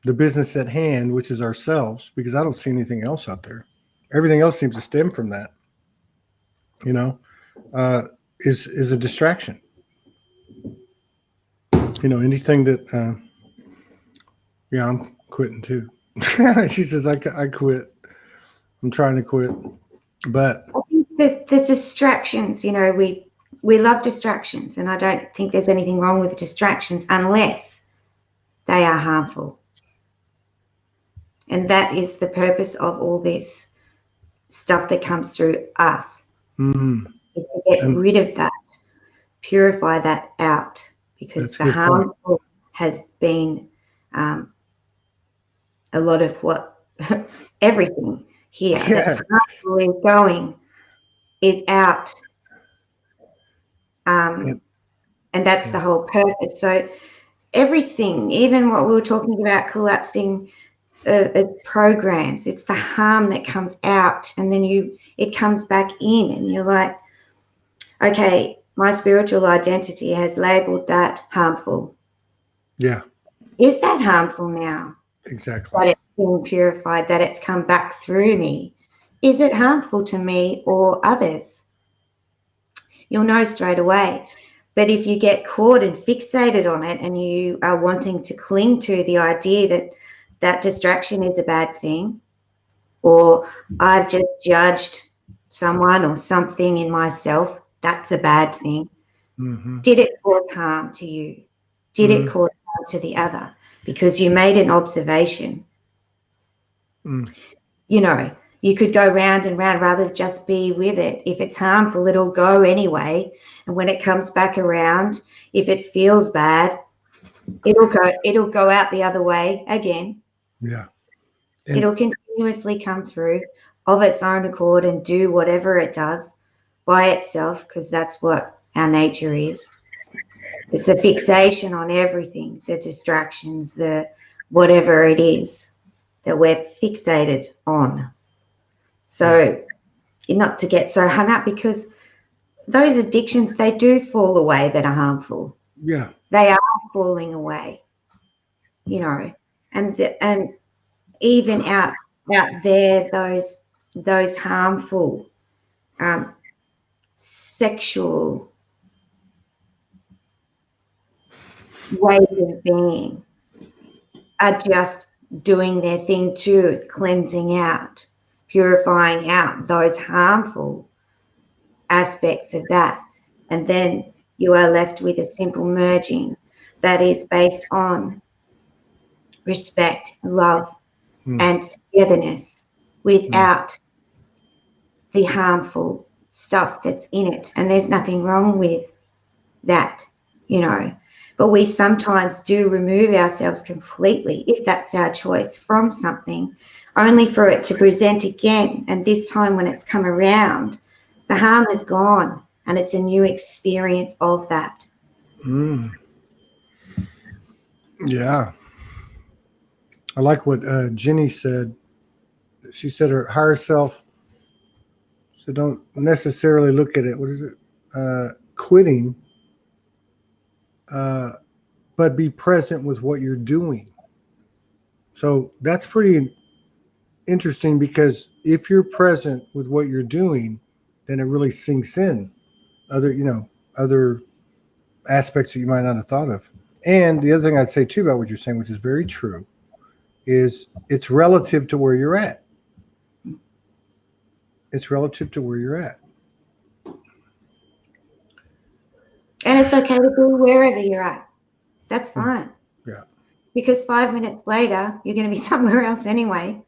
the business at hand, which is ourselves, because I don't see anything else out there. Everything else seems to stem from that, is a distraction. Anything that, yeah, I'm quitting too. She says, I quit. I'm trying to quit. But I think the distractions, we love distractions, and I don't think there's anything wrong with distractions unless they are harmful. And that is the purpose of all this stuff that comes through us, is to get rid of that, purify that out, because the harmful has been a lot of what everything here that's harmful is going is out. And that's the whole purpose. So everything, even what we were talking about, collapsing programs, it's the harm that comes out, and then it comes back in, and you're like, okay, my spiritual identity has labeled that harmful. Yeah. Is that harmful now? Exactly. That it's been purified, that it's come back through me. Is it harmful to me or others? You'll know straight away. But if you get caught and fixated on it, and you are wanting to cling to the idea that distraction is a bad thing, or I've just judged someone or something in myself, that's a bad thing. Did it cause harm to you? Did it cause harm to the other? Because you made an observation. You could go round and round rather than just be with it. If it's harmful, it'll go anyway. And when it comes back around, if it feels bad, it'll go out the other way again. Yeah. It'll continuously come through of its own accord and do whatever it does by itself, because that's what our nature is. It's the fixation on everything, the distractions, the whatever it is that we're fixated on. So not to get so hung up, because those addictions, they do fall away that are harmful. Yeah. They are falling away, and even out there, those harmful sexual ways of being are just doing their thing too, cleansing out, purifying out those harmful aspects of that. And then you are left with a simple merging that is based on respect, love, and togetherness, without the harmful stuff that's in it. And there's nothing wrong with that, but we sometimes do remove ourselves completely, if that's our choice, from something, only for it to present again. And this time when it's come around, the harm is gone, and it's a new experience of that. Yeah. I like what Jenny said. She said her higher self, so don't necessarily look at it. What is it? Quitting, but be present with what you're doing. So that's pretty interesting, because if you're present with what you're doing, then it really sinks in other aspects that you might not have thought of. And the other thing I'd say too about what you're saying, which is very true, is it's relative to where you're at. It's relative to where you're at. And it's okay to be wherever you're at. That's fine. Yeah. Because 5 minutes later, you're going to be somewhere else anyway.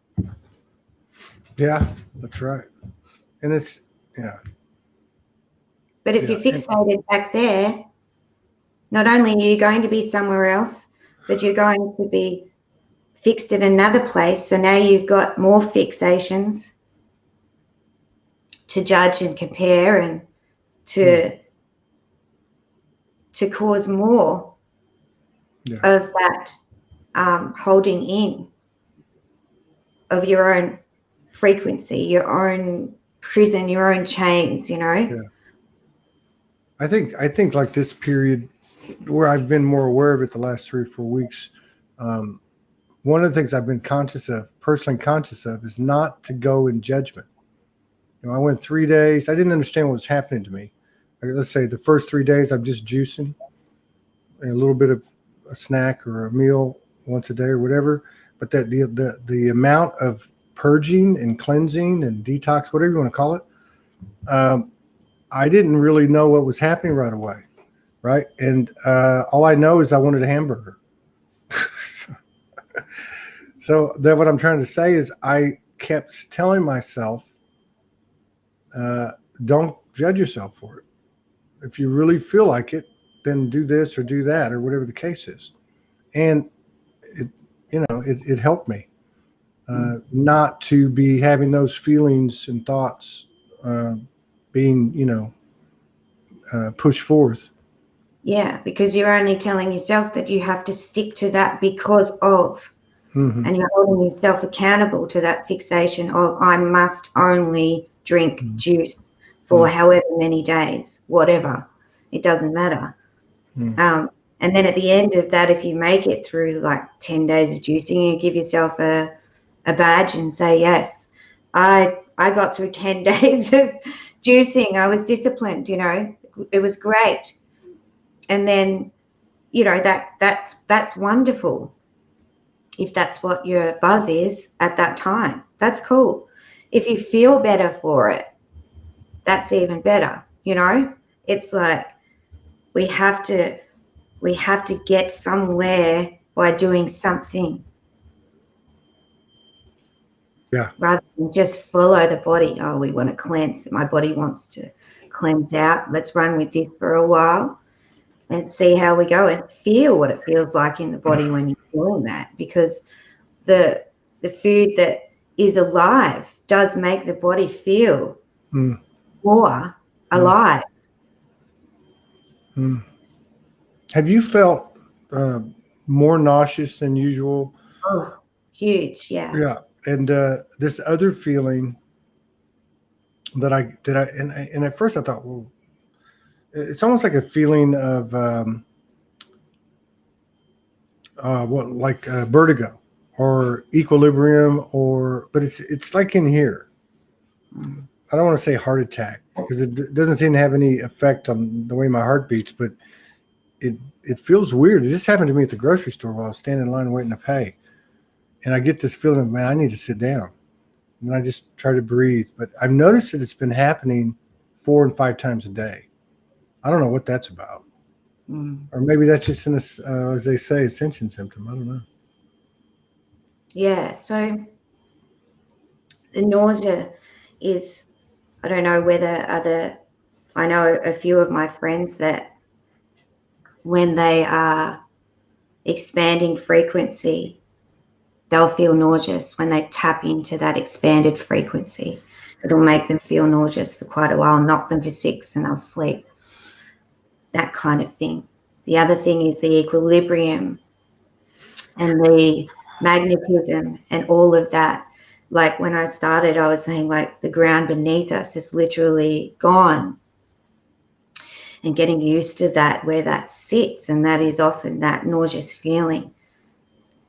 Yeah, that's right. And it's, yeah. But if you're fixated back there, not only are you going to be somewhere else, but you're going to be fixed in another place. So now you've got more fixations to judge and compare, and to cause more of that holding in of your own frequency, your own prison, your own chains, Yeah. I think like this period where I've been more aware of it the last 3 or 4 weeks. One of the things I've been personally conscious of, is not to go in judgment. I went 3 days. I didn't understand what was happening to me. Let's say the first 3 days, I'm just juicing, and a little bit of a snack or a meal once a day or whatever. But that the amount of purging and cleansing and detox, whatever you want to call it, I didn't really know what was happening right away, right? And all I know is I wanted a hamburger. So that what I'm trying to say is I kept telling myself, don't judge yourself for it. If you really feel like it, then do this or do that or whatever the case is. And it helped me not to be having those feelings and thoughts being, pushed forth. Yeah, because you're only telling yourself that you have to stick to that because of, and you're holding yourself accountable to that fixation of, I must only drink juice for however many days, whatever. It doesn't matter. And then at the end of that, if you make it through like 10 days of juicing, you give yourself a badge and say, yes, I got through 10 days of juicing. I was disciplined, it was great. And then, that's wonderful. If that's what your buzz is at that time, that's cool. If you feel better for it, that's even better. It's like we have to get somewhere by doing something. Yeah. Rather than just follow the body. Oh, we want to cleanse. My body wants to cleanse out. Let's run with this for a while and see how we go, and feel what it feels like in the body when you're doing that, because the food that is alive does make the body feel more alive. Have you felt more nauseous than usual? Oh, huge. Yeah. And this other feeling that and at first I thought, well, it's almost like a feeling of vertigo or equilibrium, but it's like in here. I don't want to say heart attack because it doesn't seem to have any effect on the way my heart beats, but it feels weird. It just happened to me at the grocery store while I was standing in line waiting to pay. And I get this feeling of, man, I need to sit down. And I just try to breathe. But I've noticed that it's been happening 4 and 5 times a day. I don't know what that's about. Or maybe that's just as they say, Ascension symptom. I don't know. Yeah. So the nausea is, I don't know whether I know a few of my friends that when they are expanding frequency, they'll feel nauseous when they tap into that expanded frequency. It'll make them feel nauseous for quite a while, knock them for 6 and they'll sleep. That kind of thing. The other thing is the equilibrium and the magnetism and all of that. Like when I started, I was saying like the ground beneath us is literally gone, and getting used to that, where that sits, and that is often that nauseous feeling.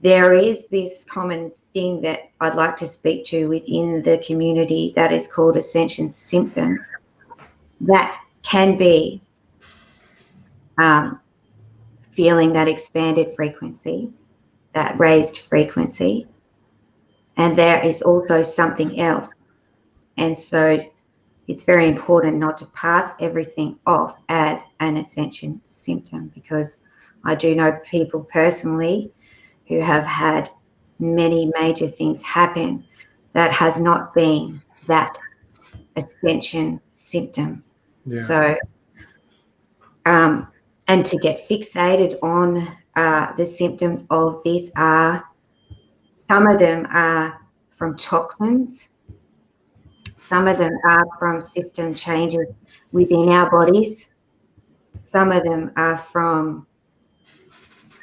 There is this common thing that I'd like to speak to within the community that is called Ascension symptoms. That can be feeling that expanded frequency, that raised frequency, and there is also something else. And so it's very important not to pass everything off as an Ascension symptom, because I do know people personally who have had many major things happen that has not been that Ascension symptom. Yeah. So, and to get fixated on the symptoms of this some of them are from toxins. Some of them are from system changes within our bodies. Some of them are from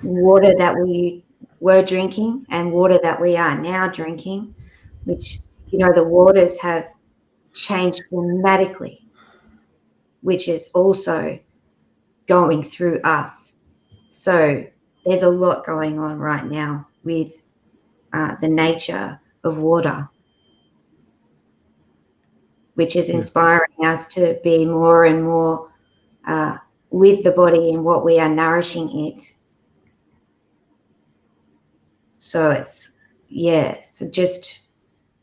water that we were drinking and water that we are now drinking, which, the waters have changed dramatically, which is also going through us. So there's a lot going on right now with the nature of water, which is inspiring us to be more and more with the body and what we are nourishing it. So it's, yeah, so just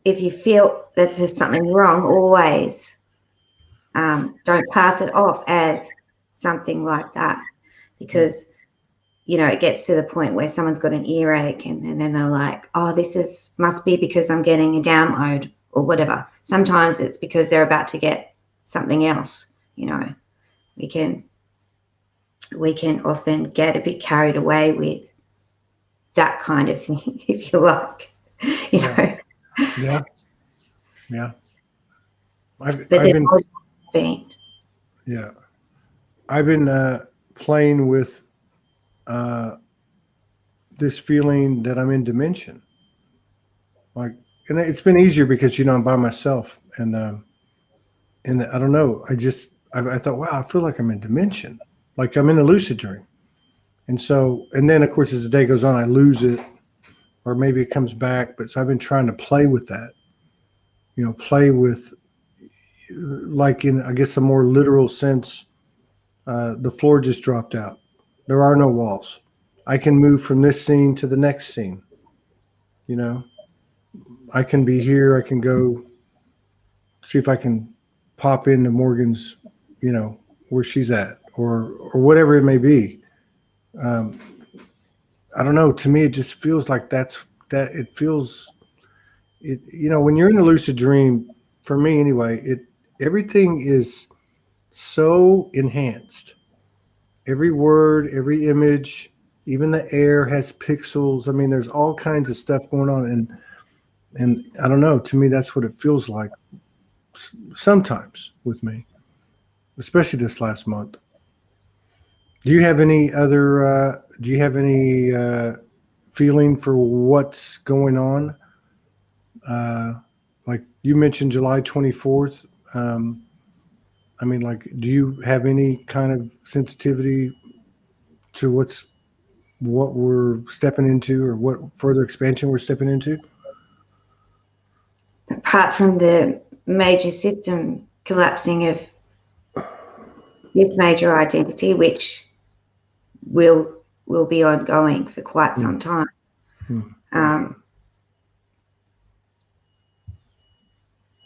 if you feel that there's something wrong, always don't pass it off as something like that, because you know, it gets to the point where someone's got an earache and then they're like, oh, must be because I'm getting a download or whatever. Sometimes it's because they're about to get something else. You know, we can often get a bit carried away with that kind of thing, if you like, you know. Yeah. But then I've been playing with this feeling that I'm in dimension. Like, and it's been easier because, you know, I'm by myself, and I don't know. I thought, wow, I feel like I'm in dimension, like I'm in a lucid dream. And so, and then of course, as the day goes on, I lose it, or maybe it comes back. But so I've been trying to play with that, you know, play with, like in, I guess, a more literal sense, the floor just dropped out. There are no walls. I can move from this scene to the next scene. You know, I can be here. I can go see if I can pop into Morgan's, you know, where she's at, or whatever it may be. I don't know. To me, it just feels like it feels it. You know, when you're in a lucid dream, for me anyway, everything is so enhanced. Every word, every image, even the air has pixels. I mean, there's all kinds of stuff going on, and I don't know. To me, that's what it feels like sometimes with me, especially this last month. Do you have any other? Do you have any feeling for what's going on? Like you mentioned, July 24th. I mean, like, do you have any kind of sensitivity to what we're stepping into, or what further expansion we're stepping into? Apart from the major system collapsing of this major identity, which will be ongoing for quite some time.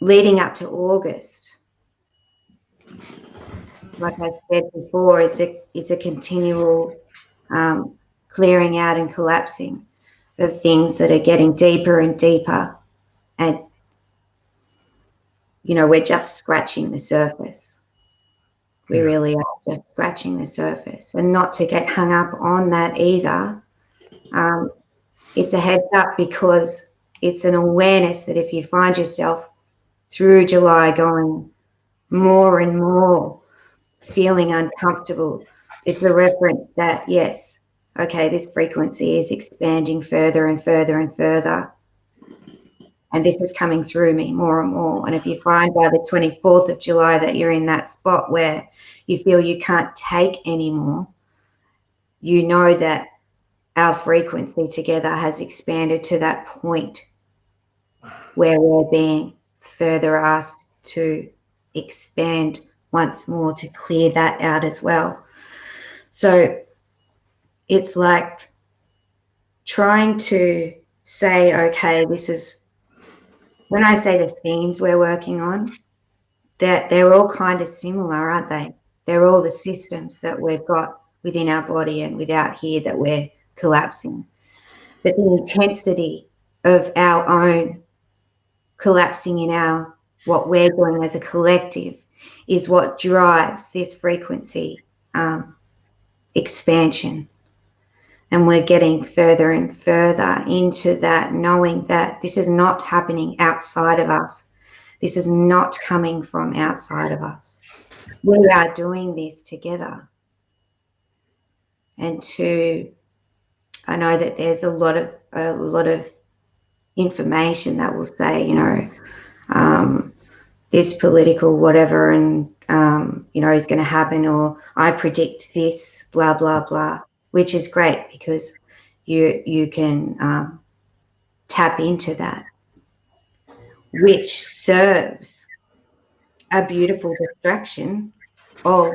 Leading up to August, like I said before, is a continual clearing out and collapsing of things that are getting deeper and deeper, and you know, we're just scratching the surface. We really are just scratching the surface, and not to get hung up on that either. It's a heads up, because it's an awareness that if you find yourself through July going more and more feeling uncomfortable, it's a reference that, yes, okay, this frequency is expanding further and further and further, and this is coming through me more and more. And if you find by the 24th of July that you're in that spot where you feel you can't take anymore, you know that our frequency together has expanded to that point where we're being further asked to expand once more, to clear that out as well. So it's like trying to say, okay, this is, when I say the themes we're working on, that they're all kind of similar, aren't they? They're all the systems that we've got within our body and without here that we're collapsing. But the intensity of our own collapsing in what we're doing as a collective is what drives this frequency expansion. And we're getting further and further into that, knowing that this is not happening outside of us. This is not coming from outside of us. We are doing this together. And I know that there's a lot of information that will say, you know, this political whatever, and is going to happen, or I predict this, blah, blah, blah, which is great because you can tap into that, which serves a beautiful distraction of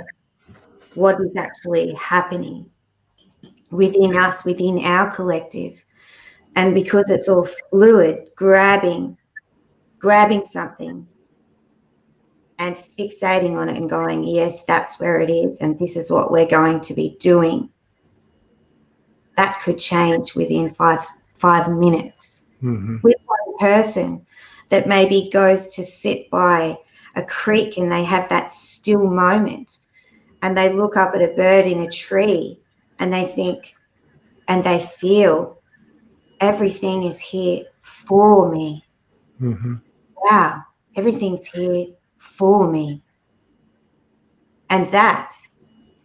what is actually happening within us, within our collective. And because it's all fluid, grabbing something and fixating on it and going, yes, that's where it is, and this is what we're going to be doing, that could change within five minutes. With one person that maybe goes to sit by a creek and they have that still moment and they look up at a bird in a tree and they think and they feel everything is here for me. Wow, everything's here for me. And that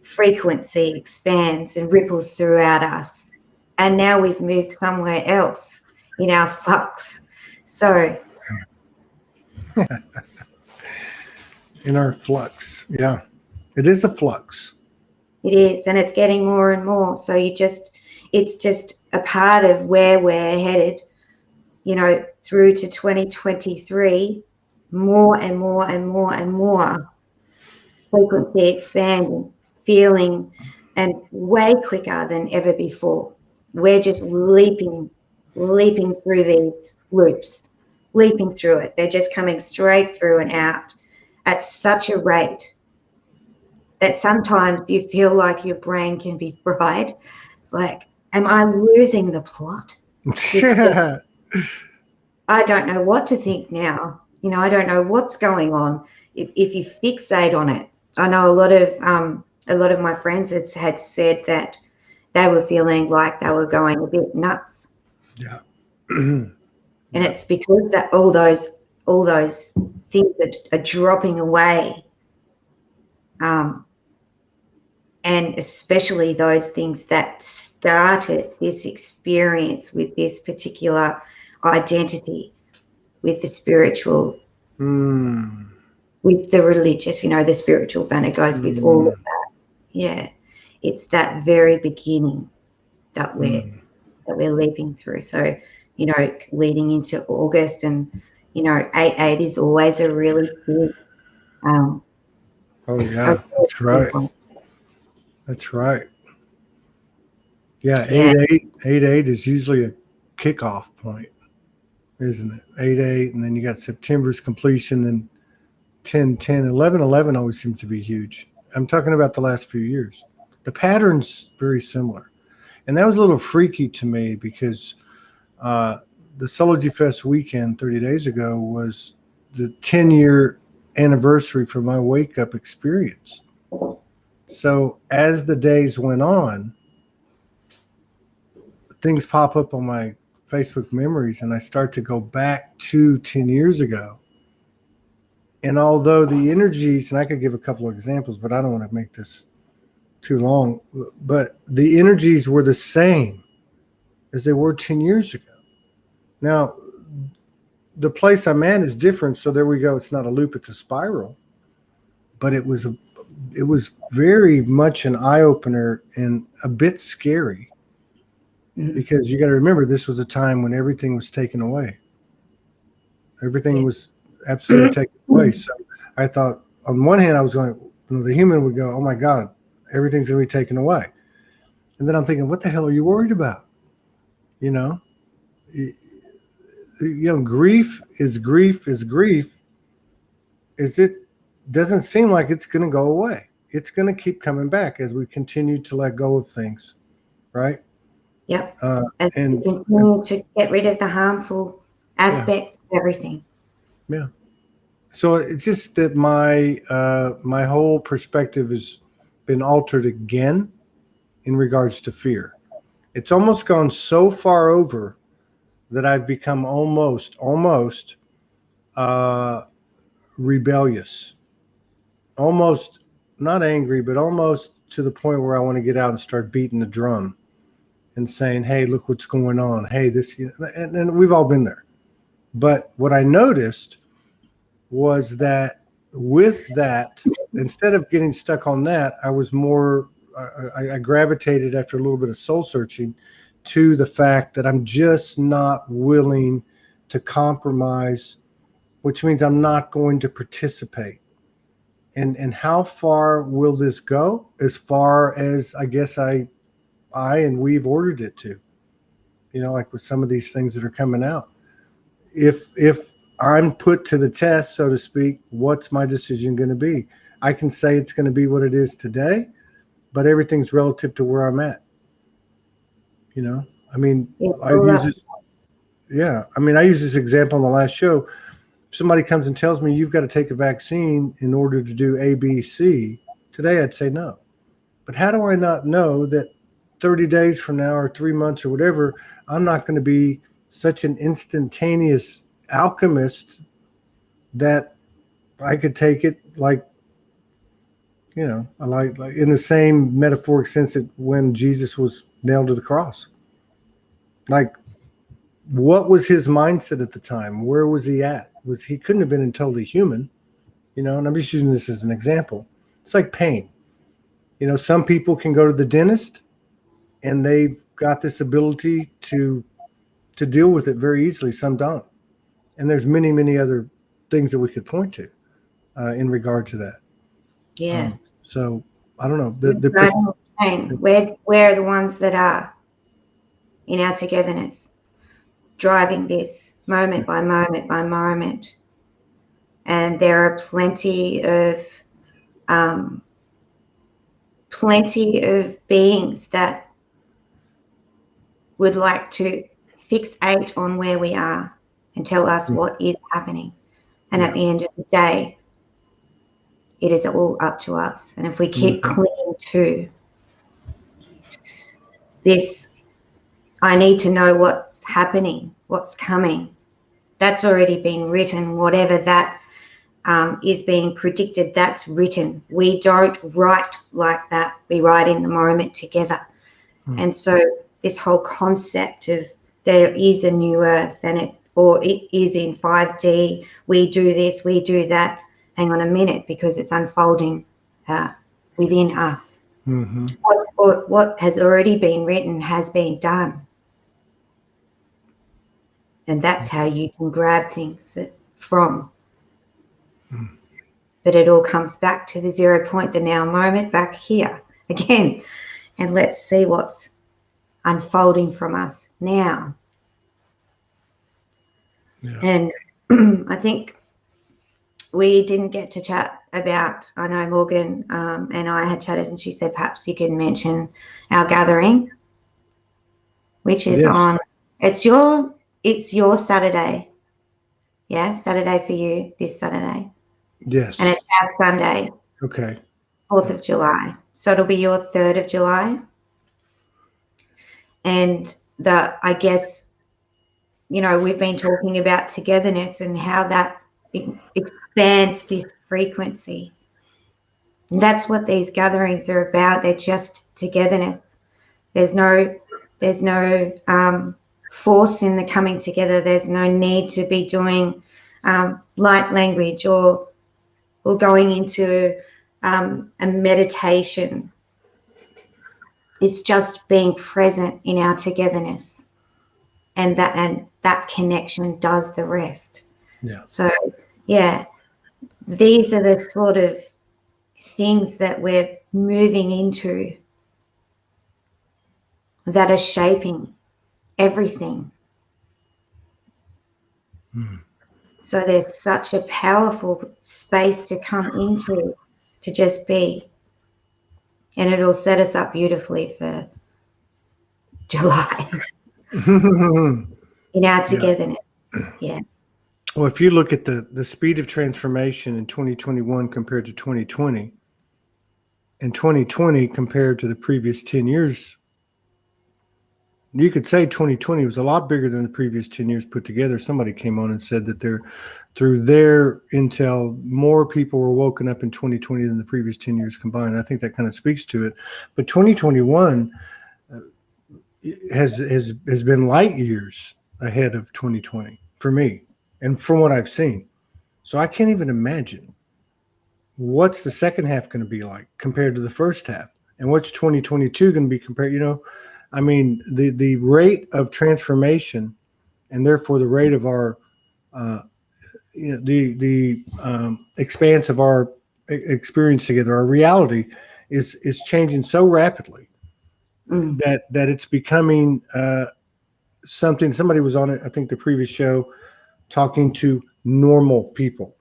frequency expands and ripples throughout us. And now we've moved somewhere else in our flux. So in our flux, yeah, it is a flux. it is, and it's getting more and more. So it's just a part of where we're headed, through to 2023, more and more and more and more frequency expanding, feeling, and way quicker than ever before. We're just leaping through these loops, leaping through it. They're just coming straight through and out at such a rate that sometimes you feel like your brain can be fried. It's like, am I losing the plot? Yeah. I don't know what to think now. I don't know what's going on. If you fixate on it, I know a lot of my friends had said that they were feeling like they were going a bit nuts. Yeah. And it's because that all those things that are dropping away, and especially those things that started this experience with this particular identity, with the spiritual, with the religious, the spiritual banner goes with all of that. Yeah, it's that very beginning that we're leaping through. So, leading into August, and 8/8 is always a really big. Oh yeah, that's right. That's right. Yeah, 8/8 is usually a kickoff point, isn't it? 8/8, and then you got September's completion, then 10/10, 11/11 always seems to be huge. I'm talking about the last few years. The pattern's very similar, and that was a little freaky to me because the Soulogy Fest weekend 30 days ago was the 10-year anniversary for my wake up experience. So as the days went on, things pop up on my Facebook memories and I start to go back to 10 years ago. And although the energies, and I could give a couple of examples, but I don't want to make this too long, but the energies were the same as they were 10 years ago. Now, the place I'm at is different. So there we go. It's not a loop, it's a spiral. But it was very much an eye-opener and a bit scary. Because you got to remember, this was a time when everything was taken away. Everything was absolutely taken away. So I thought, on one hand, I was going, the human would go, oh my God, everything's going to be taken away. And then I'm thinking, what the hell are you worried about? Grief is grief is grief. It doesn't seem like it's going to go away. It's going to keep coming back as we continue to let go of things, right? Yep. As we continue to get rid of the harmful aspects of everything. Yeah. So it's just that my whole perspective has been altered again in regards to fear. It's almost gone so far over that I've become almost rebellious, almost not angry, but almost to the point where I want to get out and start beating the drum and saying, hey, look what's going on. Hey, this, and we've all been there. But what I noticed was that with that, instead of getting stuck on that, I was more, I gravitated after a little bit of soul searching to the fact that I'm just not willing to compromise, which means I'm not going to participate. And how far will this go? As far as I guess I and we've ordered it to, like with some of these things that are coming out. If I'm put to the test, so to speak, what's my decision going to be? I can say it's going to be what it is today, but everything's relative to where I'm at. I mean, I use this. Yeah. I mean, I use this example on the last show. If somebody comes and tells me you've got to take a vaccine in order to do A, B, C, today I'd say no. But how do I not know that 30 days from now or 3 months or whatever, I'm not going to be such an instantaneous alchemist that I could take it like in the same metaphoric sense that when Jesus was nailed to the cross. Like, what was his mindset at the time? Where was he at? He couldn't have been totally human, and I'm just using this as an example. It's like pain. Some people can go to the dentist and they've got this ability to deal with it very easily. Some don't. And there's many, many other things that we could point to in regard to that. Yeah. So I don't know. We're the ones that are in our togetherness, driving this moment by moment by moment. And there are plenty of beings that would like to fixate on where we are and tell us what is happening. And at the end of the day, it is all up to us. And if we keep clinging to this, I need to know what's happening, what's coming, that's already been written. Whatever that is being predicted, that's written. We don't write like that. We write in the moment together. And so this whole concept of there is a new earth or it is in 5D, we do this, we do that. Hang on a minute, because it's unfolding within us. What has already been written has been done. And that's how you can grab things from. But it all comes back to the 0 point, the now moment, back here again. And let's see what's unfolding from us now. Yeah. And I think we didn't get to chat about, I know Morgan and I had chatted, and she said perhaps you can mention our gathering, which is on, it's your Saturday. Yeah, Saturday for you, this Saturday. Yes. And it's our Sunday. Okay. 4th of July. So it'll be your 3rd of July. And I guess, we've been talking about togetherness and how that expands this frequency. And that's what these gatherings are about. They're just togetherness. There's no force in the coming together. There's no need to be doing light language or going into a meditation. It's just being present in our togetherness, and that connection does the rest. Yeah. So these are the sort of things that we're moving into that are shaping everything. So there's such a powerful space to come into, to just be. And it'll set us up beautifully for July in our togetherness. Yeah. Well, if you look at the speed of transformation in 2021 compared to 2020, and 2020 compared to the previous 10 years, you could say 2020 was a lot bigger than the previous 10 years put together. Somebody came on and said that through their intel, more people were woken up in 2020 than the previous 10 years combined. I think that kind of speaks to it. But 2021 has been light years ahead of 2020 for me and from what I've seen. So I can't even imagine what's the second half going to be like compared to the first half? And what's 2022 going to be compared? I mean, the rate of transformation, and therefore the rate of our, the expanse of our experience together, our reality is changing so rapidly that it's becoming something. Somebody was on it, I think, the previous show, talking to normal people.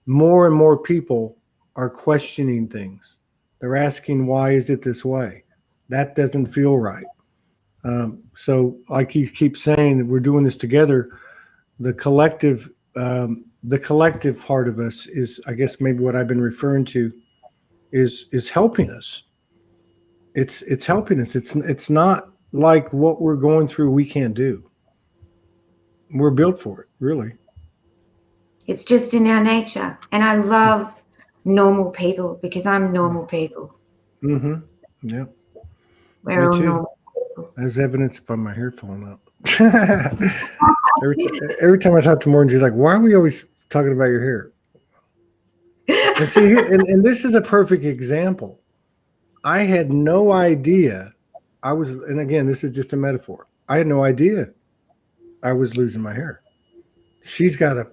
More and more people are questioning things. They're asking, why is it this way? That doesn't feel right. So like you keep saying, we're doing this together. The collective part of us is, I guess, maybe what I've been referring to is helping us. It's helping us. It's not like what we're going through we can't do. We're built for it, really. It's just in our nature. And I love normal people because I'm normal people. Mm-hmm. Yeah. We're all normal people. As evidenced by my hair falling out. every time I talk to Morgan, she's like, why are we always talking about your hair? And see, and this is a perfect example. I had no idea and again, this is just a metaphor. I had no idea I was losing my hair. She's got a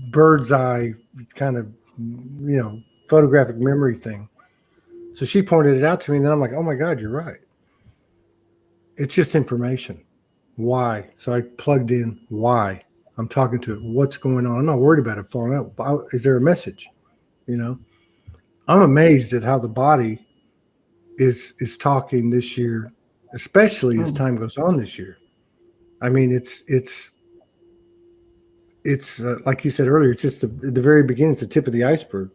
bird's eye kind of, photographic memory thing. So she pointed it out to me, and then I'm like, oh my God, you're right. It's just information. Why? So I plugged in why. I'm talking to it. What's going on? I'm not worried about it falling out. Is there a message? I'm amazed at how the body is talking this year, especially as time goes on this year. I mean, it's like you said earlier, it's just the very beginning. It's the tip of the iceberg.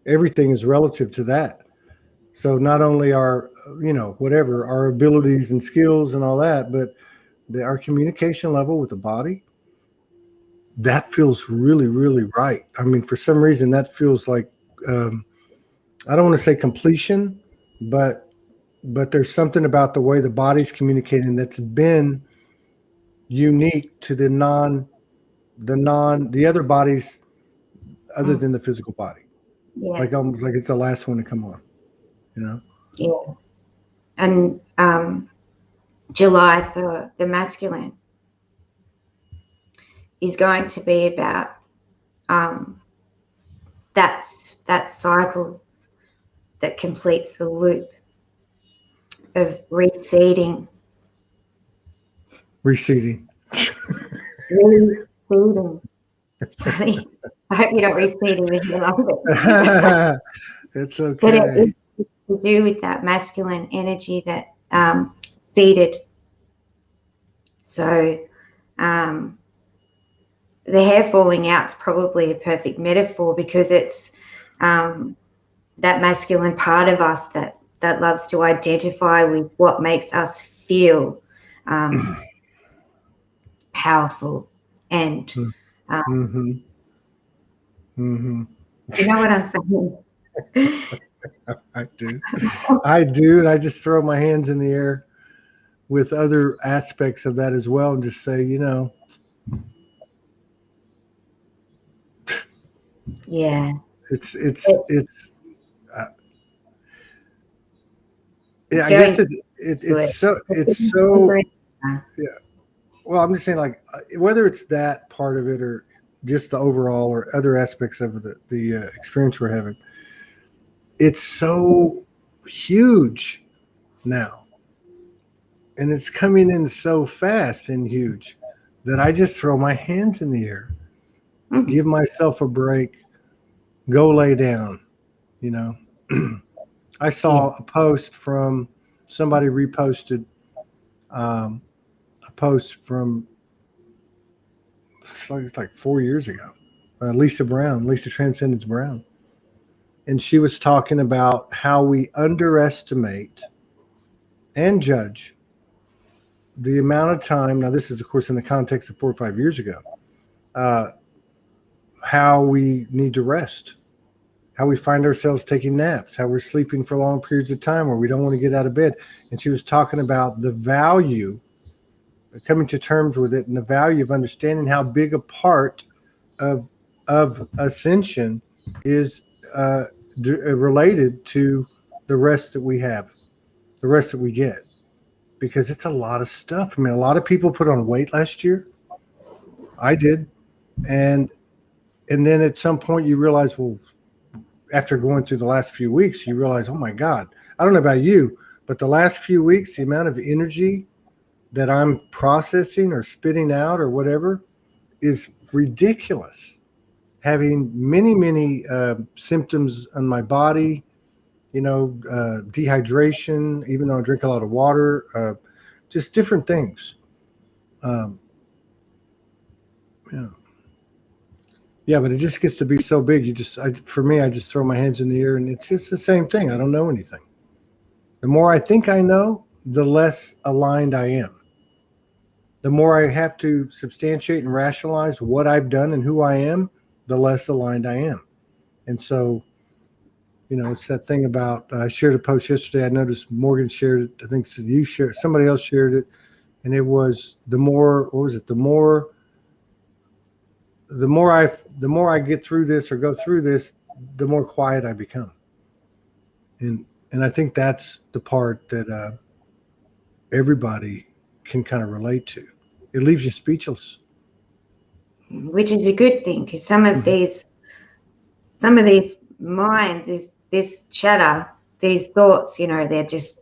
Everything is relative to that. So not only our, our abilities and skills and all that, but our communication level with the body, that feels really, really right. I mean, for some reason, that feels like, I don't want to say completion, but there's something about the way the body's communicating that's been unique to the other bodies other than the physical body. Yeah. Like almost like it's the last one to come on, Yeah. And July for the masculine is going to be about that cycle that completes the loop of receding. Receding. Funny. I hope you don't recede in your longer. It's okay. But it's to do with that masculine energy that seeded. So the hair falling out is probably a perfect metaphor because it's that masculine part of us that loves to identify with what makes us feel powerful and you know what I'm saying? I do, and I just throw my hands in the air with other aspects of that as well, and just say, yeah, it's yeah, I guess it's so yeah. Well, I'm just saying, like, whether it's that part of it or just the overall or other aspects of the experience we're having, it's so huge now, and it's coming in so fast and huge that I just throw my hands in the air, give myself a break, go lay down. I saw a post from somebody reposted a post from it's like 4 years ago, Lisa Transcendence Brown. And she was talking about how we underestimate and judge the amount of time. Now, this is, of course, in the context of 4 or 5 years ago, how we need to rest, how we find ourselves taking naps, how we're sleeping for long periods of time where we don't want to get out of bed. And she was talking about the value, coming to terms with it, and the value of understanding how big a part of Ascension is related to the rest that we have, the rest that we get, because it's a lot of stuff. I mean, a lot of people put on weight last year. I did, and then at some point you realize, well, after going through the last few weeks, you realize, oh my God, I don't know about you, but the last few weeks, the amount of energy that I'm processing or spitting out or whatever is ridiculous. Having many symptoms on my body, dehydration, even though I drink a lot of water, just different things. Yeah, but it just gets to be so big. For me, I just throw my hands in the air, and it's just the same thing. I don't know anything. The more I think I know, the less aligned I am. The more I have to substantiate and rationalize what I've done and who I am, the less aligned I am. And so, it's that thing about, I shared a post yesterday. I noticed Morgan shared it. I think you shared, somebody else shared it. And it was the more I get through this or go through this, the more quiet I become. And I think that's the part that everybody can kind of relate to. It leaves you speechless, which is a good thing, because some of these minds, this chatter, these thoughts, they're just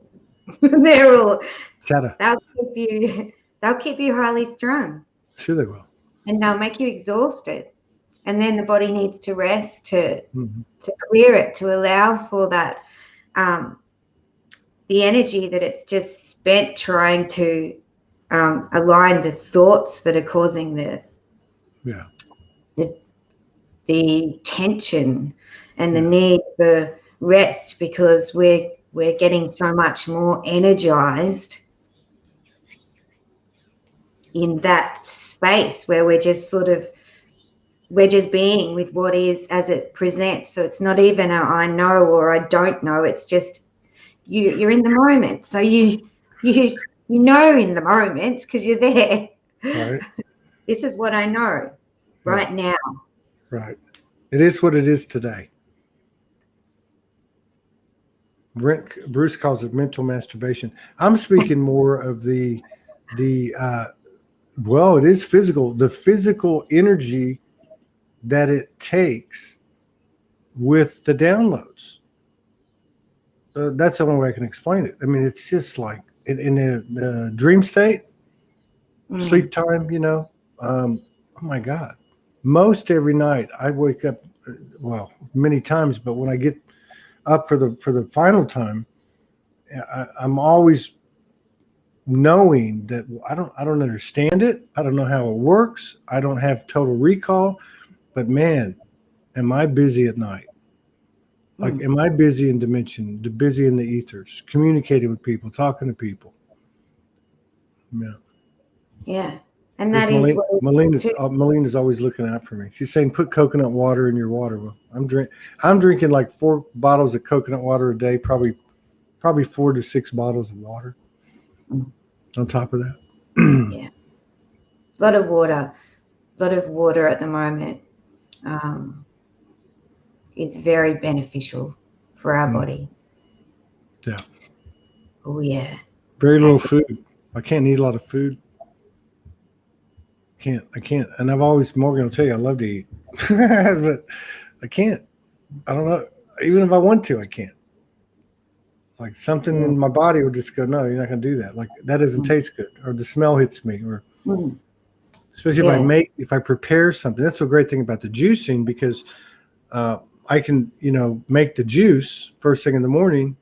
they're all chatter. They'll keep you highly strung. Sure they will. And they'll make you exhausted. And then the body needs to rest to clear it, to allow for that the energy that it's just spent trying to align the thoughts that are causing the tension and the need for rest, because we're getting so much more energized in that space where we're just being with what is as it presents. So it's not even a I know or I don't know. It's just you're in the moment. So you know in the moment because you're there. Right. This is what I know right now. Right. It is what it is today. Bruce calls it mental masturbation. I'm speaking more of the well, it is physical. The physical energy that it takes with the downloads. That's the only way I can explain it. I mean, it's just like in the dream state, sleep time, oh my God. Most every night I wake up, well, many times, but when I get up for the final time, I'm always knowing that I don't understand it. I don't know how it works. I don't have total recall, but man, am I busy at night? Like, am I busy in dimension, busy in the ethers, communicating with people, talking to people? Yeah. And that is Melina's always looking out for me. She's saying, put coconut water in your water. Well, I'm drinking like 4 bottles of coconut water a day, probably 4 to 6 bottles of water on top of that. Yeah. A lot of water at the moment is very beneficial for our body. Yeah. Oh, yeah. Very little food. I can't eat a lot of food. I can't. And Morgan will tell you, I love to eat, but I can't. I don't know. Even if I want to, I can't. Like something in my body will just go, no, you're not going to do that. Like that doesn't taste good, or the smell hits me, or especially if I prepare something. That's the great thing about the juicing, because I can, make the juice first thing in the morning,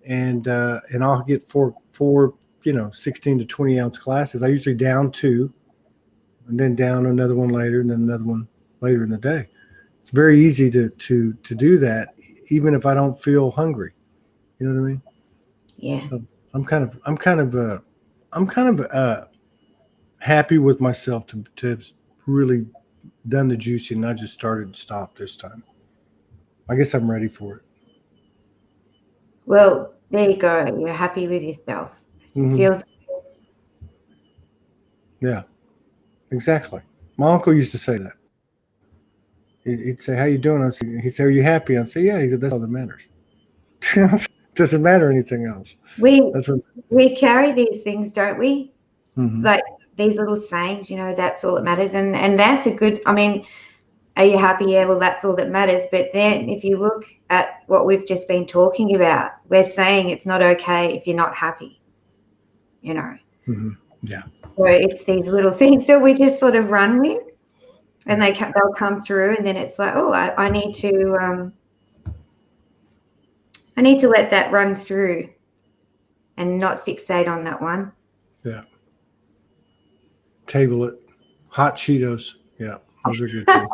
and I'll get four 16 to 20 ounce glasses. I usually down 2. And then down another one later, and then another one later in the day. It's very easy to do that, even if I don't feel hungry. You know what I mean? Yeah. So I'm kind of happy with myself to have really done the juicing, not just started and stopped this time. I guess I'm ready for it. Well, there you go. You're happy with yourself. It feels. Yeah. Exactly. My uncle used to say that. He'd say, "How you doing?" He'd say, "Are you happy?" I'd say, "Yeah." He goes, "That's all that matters." Doesn't matter anything else. That's what. We carry these things, don't we? Mm-hmm. Like these little sayings, that's all that matters. And that's a good, I mean, are you happy? Yeah, well, that's all that matters. But then if you look at what we've just been talking about, we're saying it's not okay if you're not happy, Mm-hmm. Yeah. So it's these little things that we just sort of run with, and they'll come through, and then it's like, oh, I need to let that run through and not fixate on that one. Yeah. Table it. Hot Cheetos. Yeah, those are good too.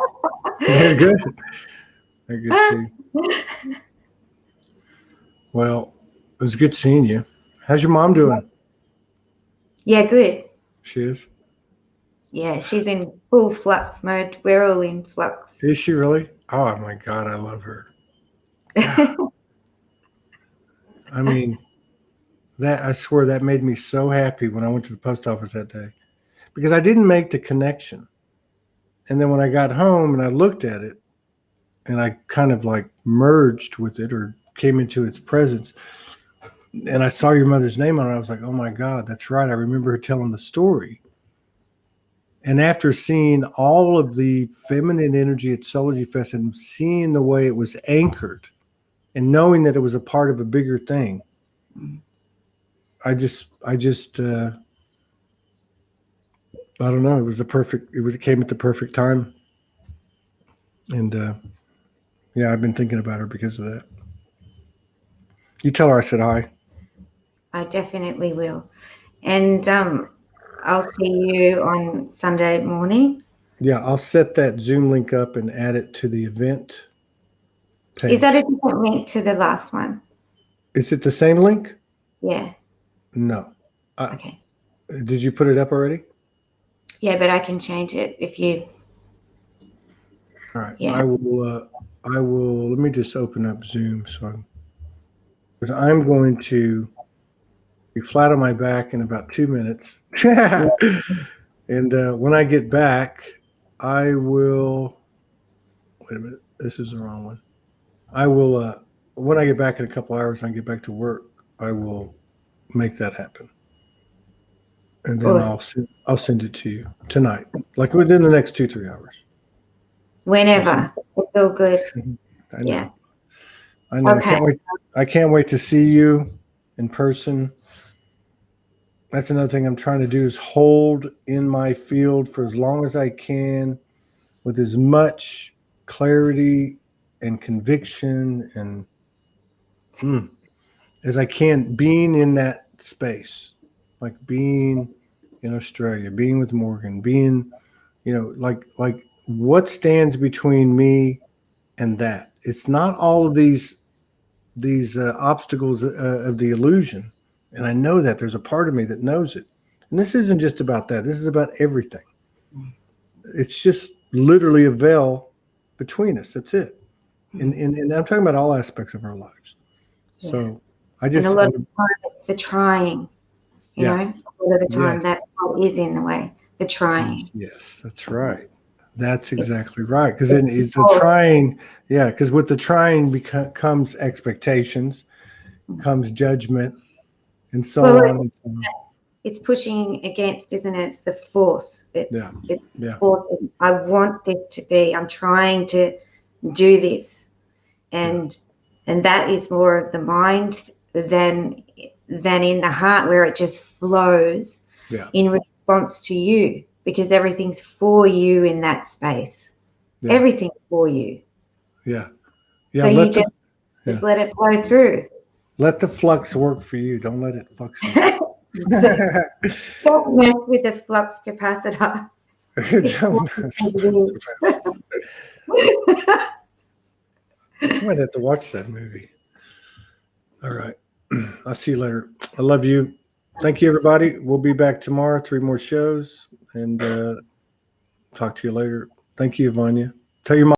They're good. They're good too. Well, it was good seeing you. How's your mom doing? Yeah, good. She is? Yeah, she's in full flux mode. We're all in flux. Is she really? Oh my God, I love her. God. I mean, I swear that made me so happy when I went to the post office that day, because I didn't make the connection. And then when I got home and I looked at it and I kind of like merged with it or came into its presence, and I saw your mother's name on it, I was like, oh my God, that's right. I remember her telling the story. And after seeing all of the feminine energy at Soulogy Fest and seeing the way it was anchored and knowing that it was a part of a bigger thing, I don't know. It came at the perfect time. And yeah, I've been thinking about her because of that. You tell her I said hi. I definitely will. And I'll see you on Sunday morning. Yeah, I'll set that Zoom link up and add it to the event page. Is that a different link to the last one? Is it the same link? Yeah. No. Okay. Did you put it up already? Yeah, but I can change it if you. All right. Yeah. I will. Let me just open up Zoom because I'm going to be flat on my back in about 2 minutes. And when I get back, I will. Wait a minute. This is the wrong one. I will. When I get back in a couple hours and I get back to work, I will make that happen. And then I'll send it to you tonight, like within the next 2-3 hours. Whenever. It's all good. I know. Yeah. I know. Okay. I can't wait to see you in person. That's another thing I'm trying to do is hold in my field for as long as I can with as much clarity and conviction and as I can, being in that space, like being in Australia, being with Morgan, being, like what stands between me and that. It's not all of these obstacles of the illusion. And I know that there's a part of me that knows it. And this isn't just about that. This is about everything. It's just literally a veil between us. That's it. And I'm talking about all aspects of our lives. Yeah. So and a lot of the time it's the trying, you know, a lot of the time that's what is in the way, the trying. Yes, that's right. That's exactly right. Because then the trying, because with the trying comes expectations, comes judgment, and so on and so on. It's pushing against, isn't it? It's the force. It's force. I want this to be. I'm trying to do this, and that is more of the mind than in the heart, where it just flows in response to you, because everything's for you in that space. Everything's for you. Yeah. So you just let it flow through. Let the flux work for you. Don't let it flux you. Don't mess with the flux capacitor. I might have to watch that movie. All right. I'll see you later. I love you. Thank you, everybody. We'll be back tomorrow, 3 more shows, and talk to you later. Thank you, Yvania. Tell your mom.